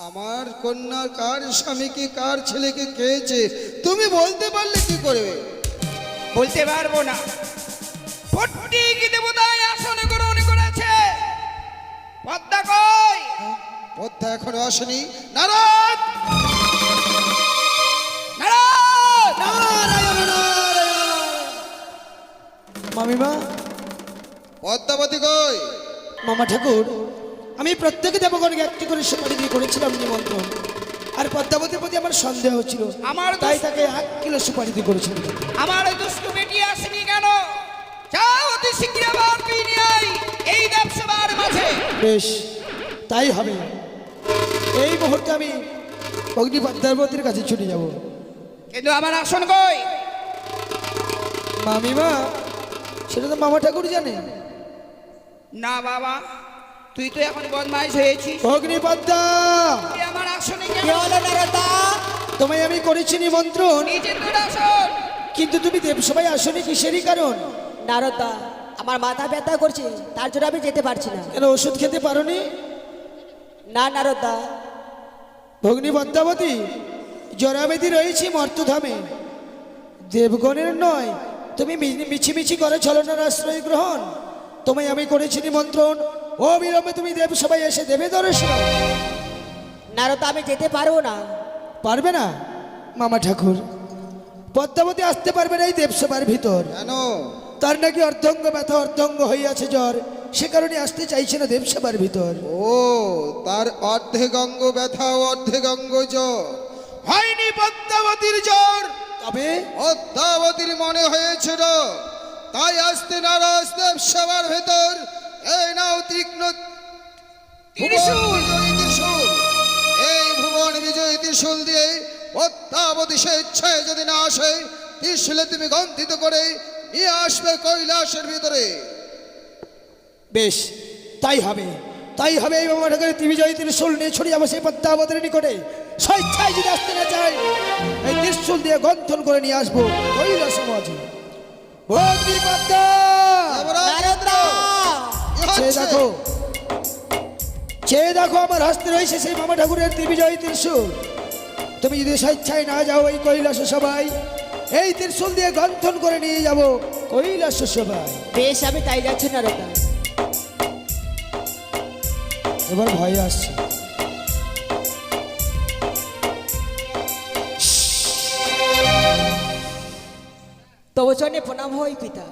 আমার কন্যা কার স্বামীকে কার ছেলেকে খেয়েছে তুমি বলতে পারলে কি করে? বলতে পারবো না। প্রত্যেক দেবতায় আসনে গ্রহণ করেছে। পদ্মা কই? পদ্মা এখনো আসেনি। নারদ! নারদ! মামিমা, পদ্মাবতী কই? মামা ঠাকুর, আমি প্রত্যেক দেবগণকে একটি করে সুপারি দিয়ে করেছিলাম নিমন্ত্রণ, আর পদ্মাবতীর প্রতি আমার সন্দেহ ছিল, আমার তাই তাকে 1 কিলো সুপারি দিয়ে করেছিলাম। আমার দুষ্টু বেটি আসেনি কেন? যাও অতি শীঘ্র আবার তুই নিয়ে আয় এই দেবসভার মাঝে। বেশ, তাই হবে। এই মুহূর্তে আমি অগ্নি পদ্মাবতীর কাছে ছুটে যাব। কিন্তু আমার আসন কই? মামিমা, সেটা তো মামা ঠাকুর জানে। না বাবা, তুই তো এখন বদমাইশ হয়েছিস। অগ্নি পদ্মা, তুই আমার আসনে কেন? তোমায় আমি করেছি নিমন্ত্রণ, নিজে তোর আসন। কিন্তু তুমি দেবসভায় আসনি কিসেরই কারণ? নারদা, আমার মাথা ব্যথা করছে, তার জন্য আমি যেতে পারছি না। কেন ওষুধ খেতে পারোনি? না নারদা, ভগ্নী পদ্মাবতী, জরাবেদী রয়েছি মর্তধামে, দেবগণের নয়। তুমি মিছিমিছি করে ছলনার আশ্রয় গ্রহণ। তোমায় আমি করেছি নিমন্ত্রণ, অবিলম্বে তুমি দেবসভায় এসে দেবে দর্শন। নারদা, আমি যেতে পারবো না। পারবে না? মামা ঠাকুর, পদ্মাবতী আসতে পারবে না এই দেবসভার ভিতর। কেন? তার নাকি অর্ধঙ্গ ব্যথা, অর্ধঙ্গ হইয়াছে জ্বর, সে কারণে আসতে চাইছে না দেবসভার ভিতর। ও, তার অর্ধেক অঙ্গ ব্যথা ও অর্ধেক অঙ্গ জ্বর। হয়নি পদ্মাবতীর জ্বর, তবে পদ্মাবতীর মনে হয়েছিল, তাই আসতে নারাজ দেবসভার ভেতর। এই নাও তীক্ষ্ণ ত্রিশূল। বিজয়ী ত্রিশূল। এই ভুবন বিজয়ী ত্রিশূল দিয়ে পদ্মাবতী স্বেচ্ছায় যদি না আসে, ত্রিশূলে তুমি গন্থিত করে নিয়ে আসবে কৈলাসের ভিতরে। বেশ, তাই হবে, তাই হবে। এই মামা ঠাকুরের ত্রিবিজয়ী ত্রিশূল নিয়ে ছড়িয়ে যাবো সেই পদ্মাবতীর নিকটে। স্বেচ্ছায় যদি আসতে না চাই, এই ত্রিশূল দিয়ে গন্থন করে নিয়ে আসবো কৈলাস মাঝে। অগ্নি পদ্মা, নারদা, কি চেয়ে হচ্ছে? দেখো, চেয়ে দেখো, আমার হস্তে রয়েছে সেই মামা ঠাকুরের ত্রিবিজয়ী ত্রিশূল। তুমি যদি স্বেচ্ছায় না যাও এই কৈলাস সবাই, এই ত্রিশূল দিয়ে গন্থন করে নিয়ে যাব কৈলাস সভায়। বেশ, আমি তাই যাচ্ছি নারদা। এবার ভয় আসছে। তব চরণে প্রণাম হই পিতা,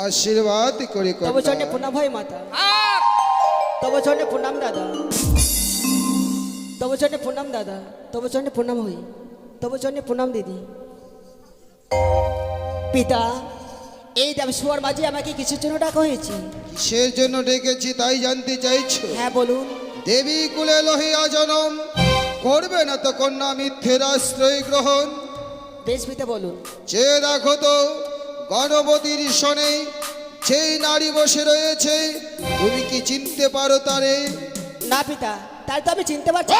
আশীর্বাদ করে তব চরণে প্রণাম হই মাতা, তব চরণে প্রণাম দাদা, তব চরণে প্রণাম দাদা, তব চরণে প্রণাম হই, তব চরণে প্রণাম দিদি। পিতা, এই দেবসুয়ার মাঝে আমাকে কিসের জন্য ডাকা হয়েছে? কিসের জন্য ডেকেছি তাই জানতে চাইছো? হ্যাঁ বলুন। দেবী কুলে লহিয়া জনম করবে না তো কন্যা মিথ্যের আশ্রয় গ্রহণ। বেশ পিতা বলুন। যে দেখো তো গণপতির সনে যেই নারী বসে রয়েছে, তুমি কি চিনতে পারো তারে? না পিতা, তাই তো আমি চিনতে পারছি।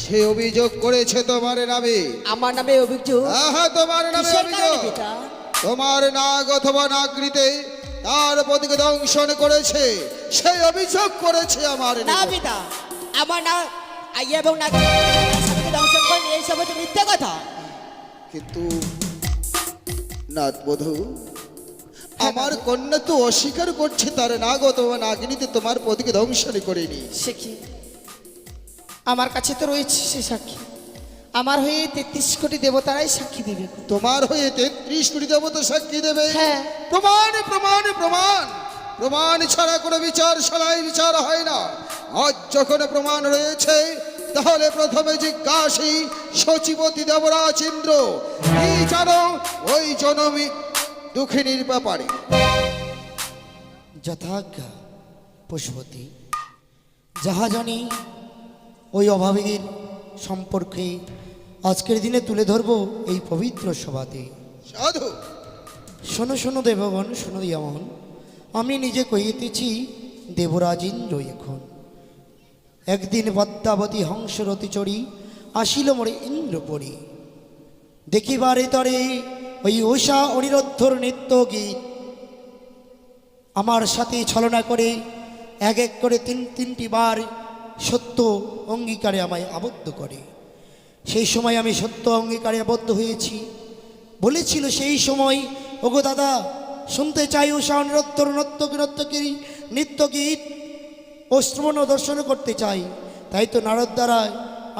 সে অভিযোগ করেছে তোমার নামে। আমার নামে অভিযোগ? আহা, তোমার নামে কিসের কারণে অভিযোগ। পিতা? তোমার নাগ অথবা নাগরিতে তার পতিকে দংশন করেছে, সেই অভিযোগ করেছে আমার না নিকট। পিতা, আমার না আইয়া এবং না স্বামীকে দংশন করেন, এই সব হচ্ছে মিথ্যে কথা। কিন্তু নাথবধূ, আমার কন্যা তো অস্বীকার করছে তার নাগ অথবা নাগিনীতে তোমার পতিকে দংশন করেনি। সে কি? আমার কাছে তো রয়েছে সে সাক্ষী। আমার হয়ে 33 কোটি দেবতারাই সাক্ষী দেবে। তোমার হয়ে 33 কোটি দেবতা সাক্ষী দেবে? হ্যাঁ। প্রমাণ প্রমাণ প্রমাণ প্রমাণ ছাড়া কোনো বিচারশালায় বিচার হয় না। আজ যখন প্রমাণ রয়েছে, তাহলে প্রথমে জিজ্ঞাসি সচিবতী দেবরাজ ইন্দ্র কি জানো ওই জনমী দুঃখিনীর ব্যাপারে? যথাজ্ঞা পশুপতি, যাহা জানি ওই অভাবীর সম্পর্কে আজকের দিনে তুলে ধরব এই পবিত্র সভাতে। সাধু, শোনো শোনো দেবগণ, শোনো যেমন আমি নিজে কহিতেছি দেবরাজ ইন্দ্র এখন। একদিন পদ্মাবতী হংসরতি চড়ি আসিল মোরে ইন্দ্রপরি, দেখিবারে তরে ওই উষা অনিরুদ্ধর নৃত্য গীত। আমার সাথে ছলনা করে এক এক করে তিনটি বার সত্য অঙ্গীকারে আমায় আবদ্ধ করে। সেই সময় আমি সত্য অঙ্গীকারে আবদ্ধ হয়েছি। বলেছিল সেই সময়, ওগো দাদা, শুনতে চাই উষা অনিরুদ্ধর নর্তকী নৃত্য গীত ও শ্রবণ ও দর্শন করতে চাই। তাই তো নারদ দ্বারা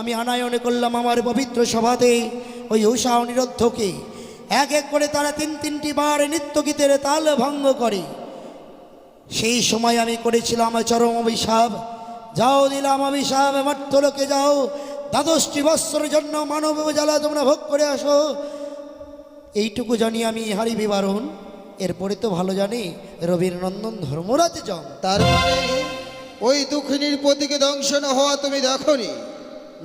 আমি আনায়নে করলাম আমার পবিত্র সভাতে ওই উষা অনিরুদ্ধকে। এক এক করে তারা তিনটি বার নৃত্য গীতের তাল ভঙ্গ করে। সেই সময় আমি করেছিলাম চরম অভিশাপ। যাও, দিলাম অভিশাপ, মর্ত্যলোকে যাও, 12টি বৎসরের জন্য মানব জ্বালা তোমরা ভোগ করে আসো। এইটুকু জানি আমি হারি বিবরণ। এরপরে তো ভালো জানি রবির নন্দন ধর্মরাজ জন। তার মানে ওই দুঃখিনীর পতিকে দংশন হওয়া তুমি দেখনি?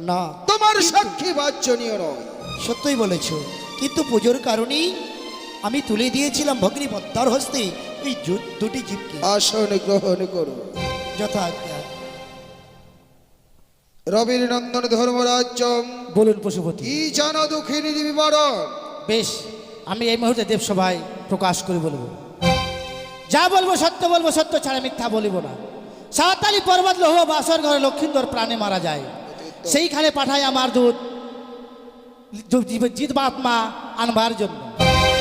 না, তোমার সাক্ষী বাচ্চনীয় নয়। সত্যই বলেছ, কিন্তু পুজোর কারণেই আমি তুলে দিয়েছিলাম ভগ্নী পদ্মার হস্তে ওই দুটি জীবকে। আসন গ্রহণ করো। যথাজ্ঞা। রবির নন্দন ধর্মরাজ্য বলুন পশুপতি। কি জানো দুঃখিনীর বিবরণ? বেশ, আমি এই মুহূর্তে দেবসভায় প্রকাশ করে বলবো। যা বলবো সত্য ছাড়া মিথ্যা বলিব না। সাঁওতালি পর্বত লৌহ বাসর ঘরে লক্ষিন্দর প্রাণে মারা যায়। সেইখানে পাঠায় আমার দূত জিতবাত্মা আনবার জন্য।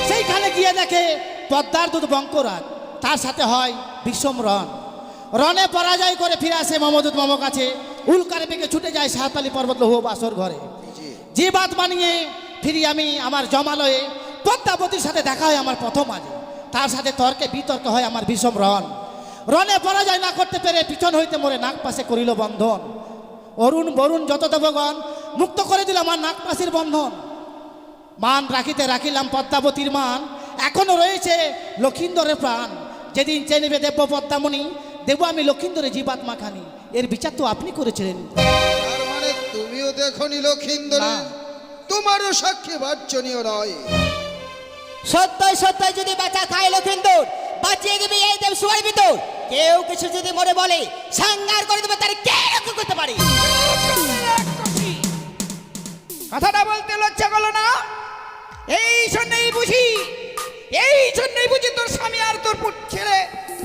সেইখানে গিয়ে দেখে পদ্মার দূত বঙ্করাজ, তার সাথে হয় বিষম রণ। রণে পরাজয় করে ফিরে আসে মমদূত মম কাছে। উল্কার বেগে ছুটে যায় সাঁওতালি পর্বত লৌহ বাসর ঘরে। জীবাত্মা নিয়ে ফিরি আমি আমার জমালয়ে। পদ্মাবতীর সাথে দেখা হয় আমার প্রথম আজে। তার সাথে তর্কে বিতর্ক হয় আমার বিষম রণ। রণে পরাজয় না করতে পেরে পিছন হইতে মোরে নাক পাশে করিল বন্ধন। অরুণ বরুণ যত দেবগণ মুক্ত করে দিল আমার নাক পাশির বন্ধন। মান রাখিতে রাখিলাম পদ্মাবতীর মান, এখনো রয়েছে লক্ষিন্দরের প্রাণ। যেদিন চেনিবে দেব পদ্মামণি, দেব আমি লক্ষিন্দরের জীবাত্মা খানি। এর বিচার তো আপনি করেছিলেন। তার মানে তুমিও দেখনি লক্ষিন্দর? না। তোমারও সাক্ষী বাচ্চনীয় নয়। সত্যই যদি বাঁচা খায় লক্ষিন্দর, বাঁচিয়ে দেবে এই দেবসুয়ার ভিতর। কেউ কিছু যদি মনে বলে সংহার করে দেবে, তার কে রক্ষা করতে পারে? কথাটা বলতে লজ্জা করলো না? এই জন্যই বুঝি তোর স্বামী আর তোর ছেলে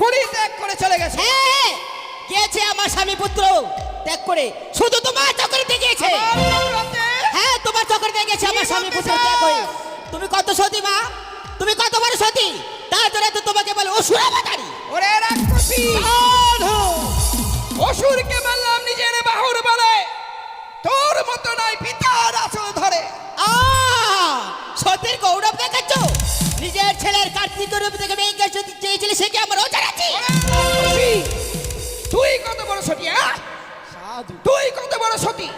পরিত্যাগ করে চলে গেছে। হ্যাঁ, গিয়েছে আমার স্বামী পুত্র ত্যাগ করে, শুধু তোমার চক্করে গিয়েছে। হ্যাঁ, তোমার চক্করে গেছে আমার স্বামী পুত্র ত্যাগ হয়ে। তুমি কত সতী মা, তুমি কত বড় সতী, তার জন্য তো তোমাকে বলে অসুরাবাদারি। ওরে রাক্ষসী, অসুরকে বললাম নিজের বাহুর বলে, তোর মতো নয় পিতার আঁচল ধরে। সতীর গৌরব দেখাচ্ছ, নিজের ছেলের কার্তিক রূপ থেকে মেয়েকে যদি চেয়েছিলে সে কি আমার অজানা আছে? রাক্ষসী, তুই কত বড় সতী? তুই কত বড় সতী?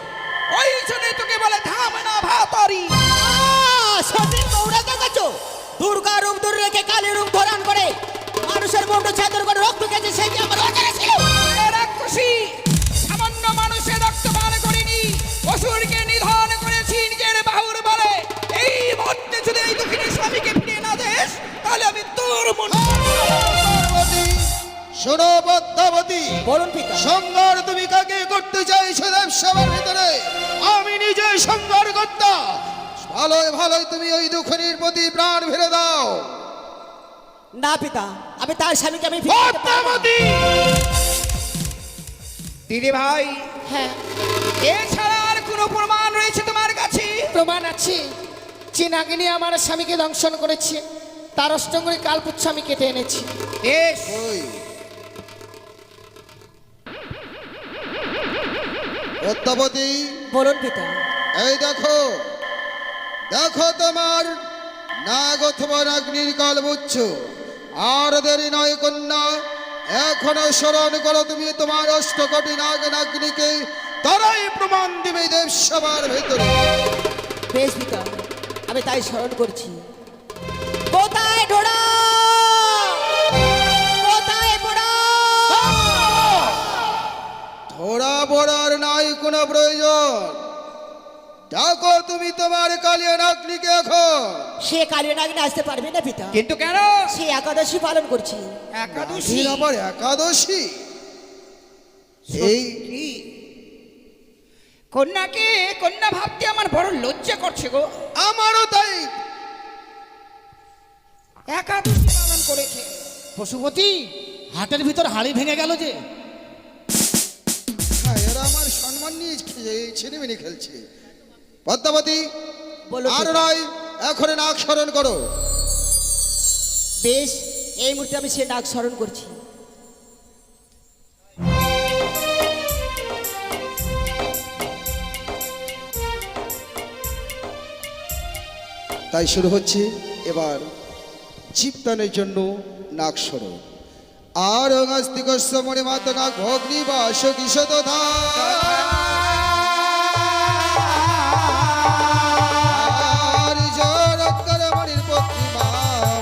ওই জন্য তোকে বলে ধামনা ভাতারি। সতীর গৌরব দেখাচ্ছ, দুর্গা রূপ দূর রেখে কালী রূপ ধারণ করে মানুষের মুন্ড ছাদর করে রক্ত খেয়েছে সে কি আমার অজানা ছিল? ওরে রাক্ষসী, সামান্য মানুষের রক্ত পান করিনি, অসুরকে নিধন করেছি নিজের বাহুর বলে। এই মুহূর্তে যদি এই দুঃখিনী স্বামীকে ফিরিয়ে না দেস, তাহলে আমি তোর মন। শোনো পদ্মাবতী, বলুন পিতা। সংহার তুমি কাকে করতে চাইছো দেব সবার ভিতরে? আমি নিজেই সংহার কর্তা। ভালোই ভালোই তুমি ওই দুঃখিনীর প্রতি প্রাণ ফিরে দাও। না পিতা, আমি তার স্বামীকে আমি ফিরিয়ে দিতে পারবো না। দিদি ভাই, হ্যাঁ, এছাড়া আর কোনো প্রমাণ রয়েছে তোমার কাছে? প্রমাণ আছে। যে নাগিনী আমার স্বামীকে দংশন করেছে তার অষ্টঙ্গের কালপুচ্ছ আমি কেটে এনেছি। বেশ, ওই পদ্মাবতী, বলুন পিতা। এই দেখো, দেখো তোমার নাগ অথবা নাগ্নির কালপুচ্ছ। আর দেরি নয় কন্যা, এখনো স্মরণ করো তুমি তোমার অষ্টকোটি নাগ নাগ্নিকে, তারাই প্রমাণ দিবে দেব সবার ভেতরে। বেশ পিতা, আমি তাই স্মরণ করছি। কোথায় ঢোড়া, কোথায় বোড়া? ধরা পড়ার নাই কোনো প্রয়োজন। ডাকো তুমি তোমার কালিয়া নাগনিকে এখন। সে কালী নাগিনী আসতে পারবে না পিতা, কিন্তু কেন? সে একাদশী পালন করছি। একাদশী? দিন আবার একাদশী? এই কি কন্যাকে কন্যা ভাবতে আমার বড় লজ্জা করছে গো। আমারও তাই। একাদশী পালন করেছে। পশুপতি, হাটের ভিতর হাড়ি ভেঙে গেল যে। হ্যাঁ, এরা আমার সম্মান নিয়ে ছিনিমিনি খেলছে। পদ্মাবতী, বলো আর পিতা। নয়, এখন নাক স্মরণ করো। বেশ, এই মুহূর্তে আমি সে নাগ স্মরণ করছি। তাই শুরু হচ্ছে এবার জীবদানের জন্য নাক স্মরণ। আর অস্তিকস্য মনে মাত নাক ভগ্নি বা কিশত আর জরকর মনির প্রতিমা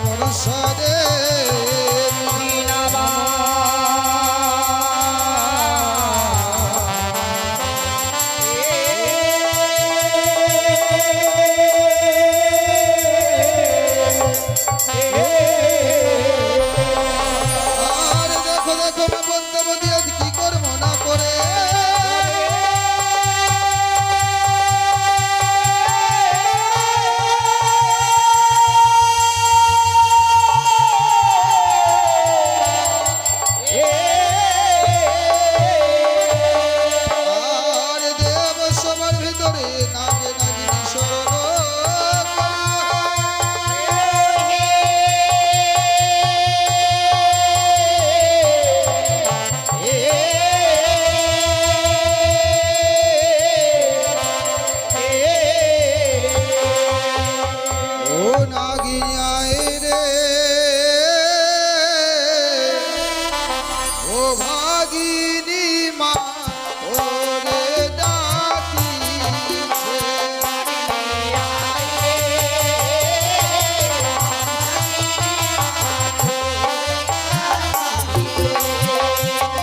মনুষ্যদে আর দেখো দেখো পদ্মাবতী আজ কি করবো না করে। আর দেব সবার ভিতরে নাগে নাগিনী স্মরণ ও নাগিনী আয় রে, ও ভাগিনী মা ওরে ডাকিছে।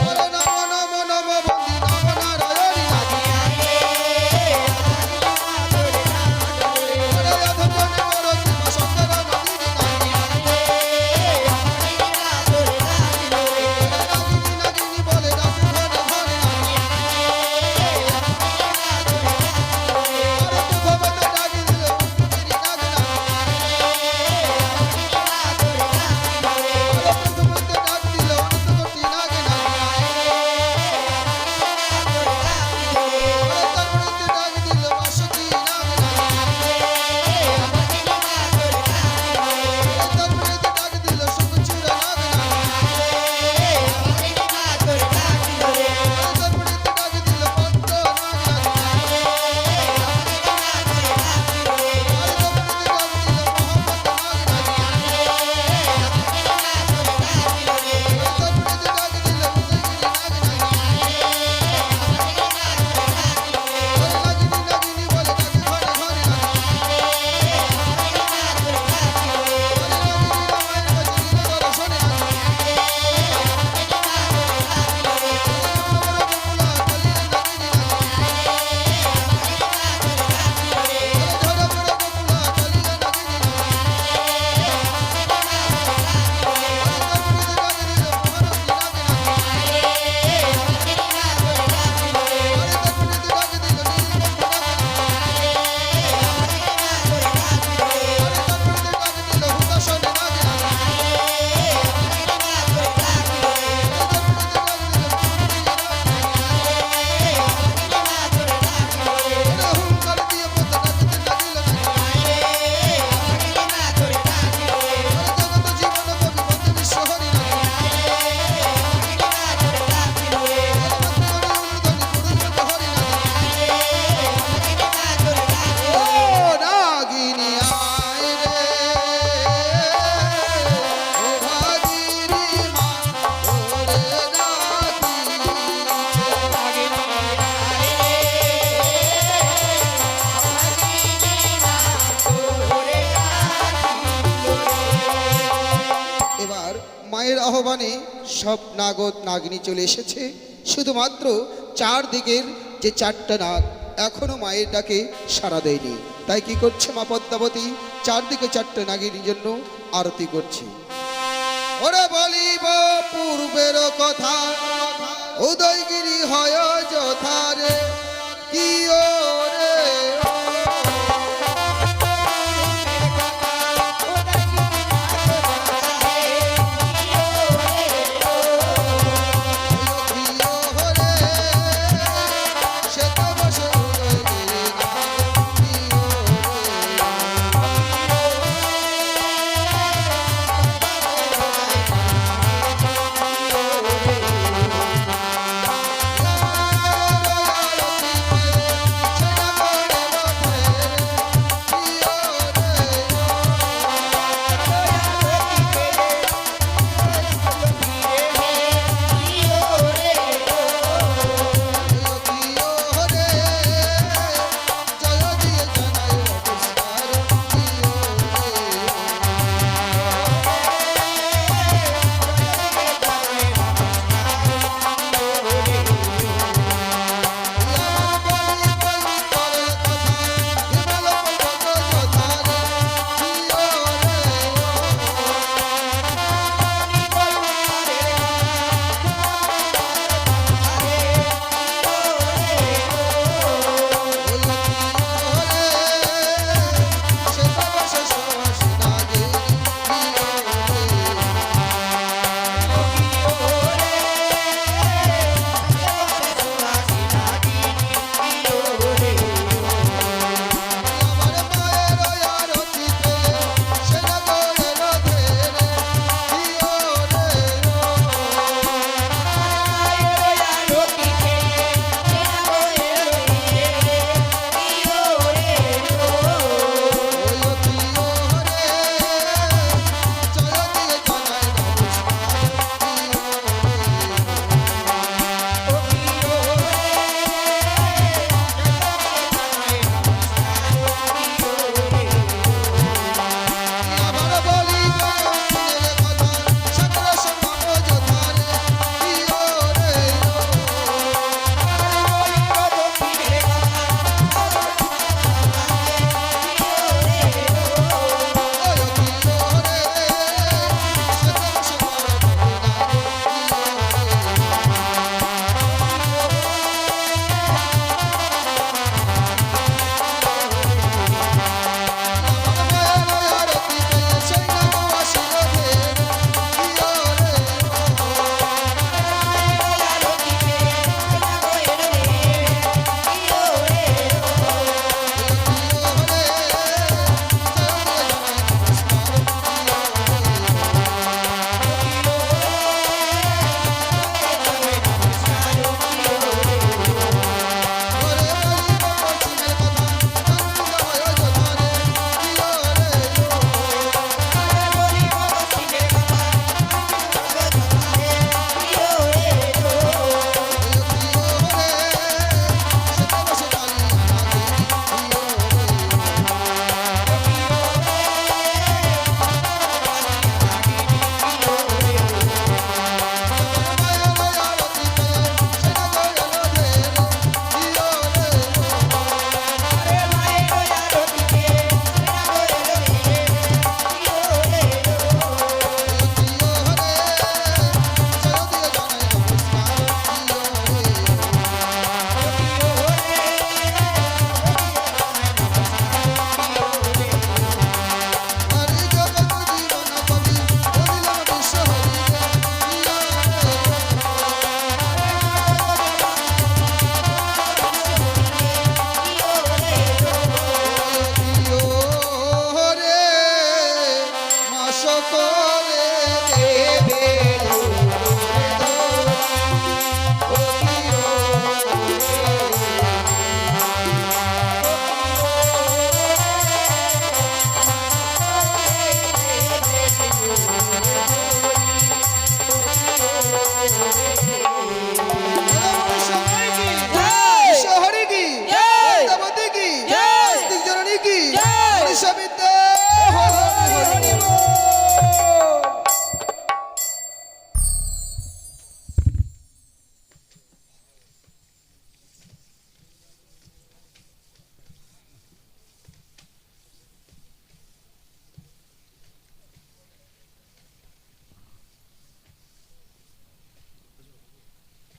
ওরে নম নম নম বন্দি নম নারায়ণী নাগিনী। ওরে অধম জনে বড় কৃপা শঙ্কর নদিনী মায়ের আহ্বানে সব নাগদ নাগিনী চলে এসেছে, শুধুমাত্র চারদিকের যে চারটা নাগ এখনো মায়ের ডাকে সাড়া দেয়নি। তাই কি করছে মা পদ্মাবতী? চারদিকে চারটা নাগিনীর জন্য আরতি করছে। ওরে বলিব পূর্বের কথা, উদয়গিরি হয় যথারে, কি ওরে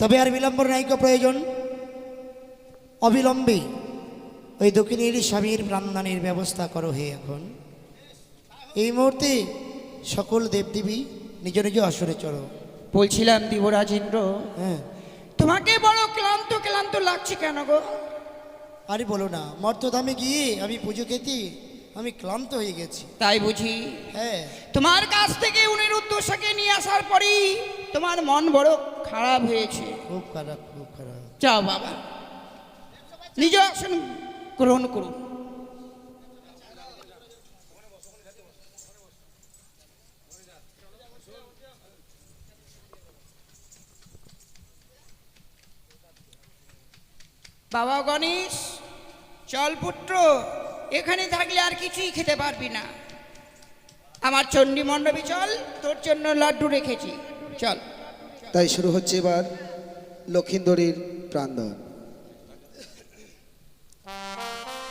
তবে আর বিলম্বর নায়িকা প্রয়োজন, অবিলম্বে ওই দক্ষিণের স্বামীর প্রাণদানের ব্যবস্থা করো হে এখন। এই মুহূর্তে সকল দেবদেবী নিজ নিজ আসরে চড়ো। বলছিলাম দেবরাজেন্দ্র, হ্যাঁ, তোমাকে বড় ক্লান্ত ক্লান্ত লাগছে কেন গো? আরে বলো না, মর্তধামে গিয়ে আমি পুজো খেতে আমি ক্লান্ত হয়ে গেছি। তাই বুঝি? হ্যাঁ, তোমার কাছ থেকে উনির উদ্দেশ্যকে নিয়ে আসার পরেই তোমার মন বড় খারাপ হয়েছে। খুব খারাপ, খুব খারাপ। যাও বাবা, নিজ আসন গ্রহণ করুন। বাবা গণেশ, চল পুত্র, এখানে থাকলে আর কিছুই খেতে পারবি না। আমার চণ্ডী মণ্ডপে চল, তোর জন্য লাড্ডু রেখেছি, চল। তাই শুরু হচ্ছে এবার লক্ষিন্দরের প্রাণদান।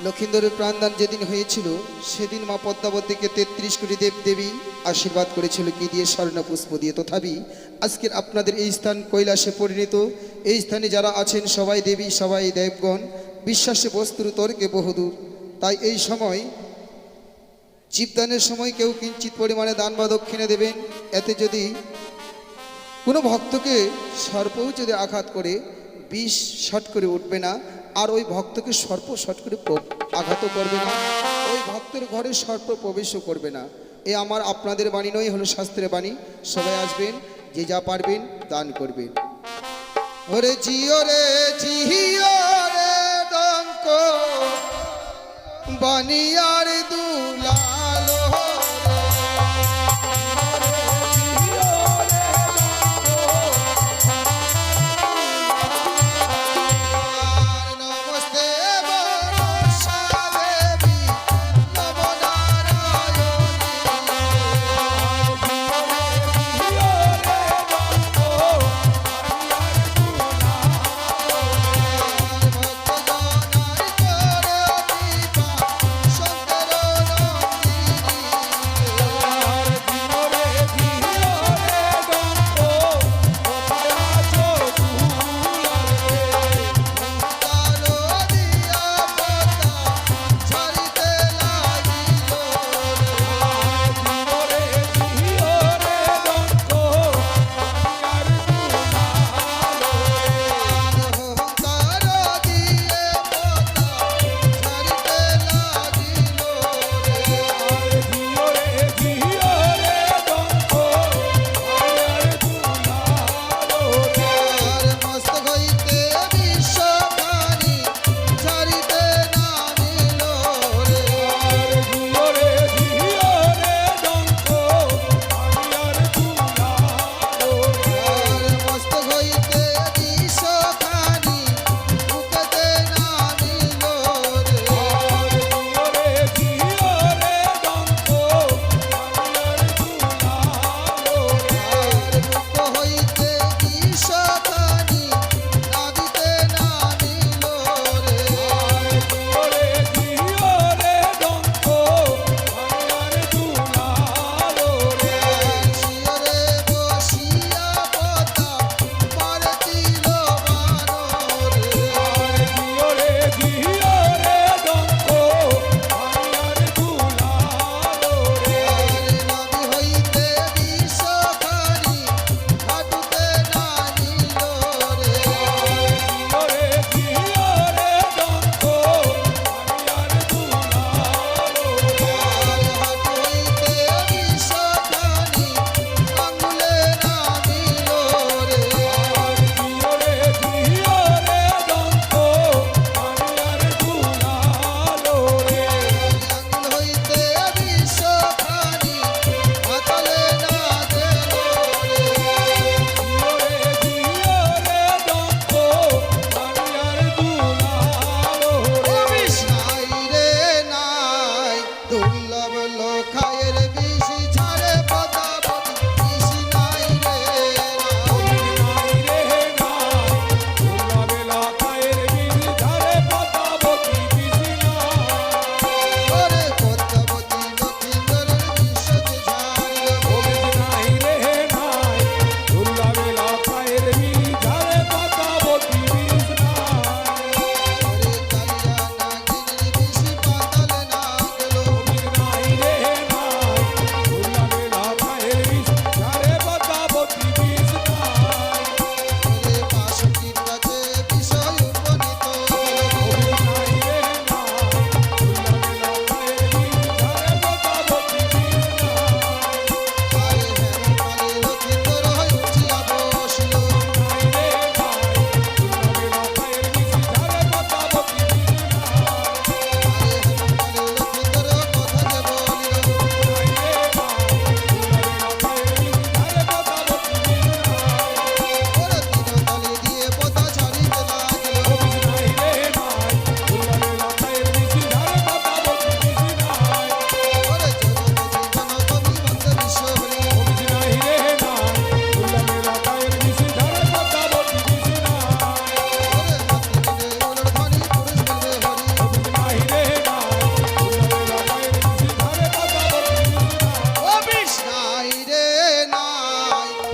লক্ষিন্দরের প্রাণদান যেদিন হয়েছিল সেদিন মা পদ্মাবতীকে 33 কোটি দেবদেবী আশীর্বাদ করেছিল কি দিয়ে? স্বর্ণ পুষ্প দিয়ে। তথাপি আজকের আপনাদের এই স্থান কৈলাসে পরিণত। এই স্থানে যারা আছেন সবাই দেবী, সবাই দেবগণ, বিশ্বাসে বস্তুর তর্কে বহুদূর। তাই এই সময় জীবদানের সময় কেউ কিঞ্চিত পরিমাণে দান বা দক্ষিণে দেবেন। এতে যদি কোনো ভক্তকে সর্পও যদি আঘাত করে বিষ শট করে উঠবে না, আর ওই ভক্তকে সর্প শট করে আঘাতও করবে না, ওই ভক্তের ঘরে সর্প প্রবেশও করবে না। এ আমার আপনাদের বাণী নয়, হলো শাস্ত্রের বাণী। সবাই আসবেন, যে যা পারবেন দান করবেন। ওরে জিও রে জিও রে ডঙ্ক বানিয়ার দুলালো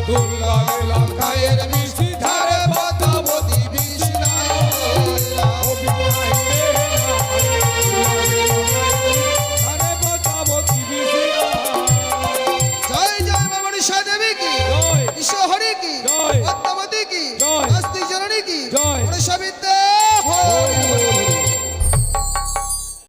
দুর্লভে লঙ্কায়ের মিষ্টি ধারে পদ্মাবতী বিষ্ণায় জয় জয় মা মনীষা দেবী কি ঈশ্বর হরি কি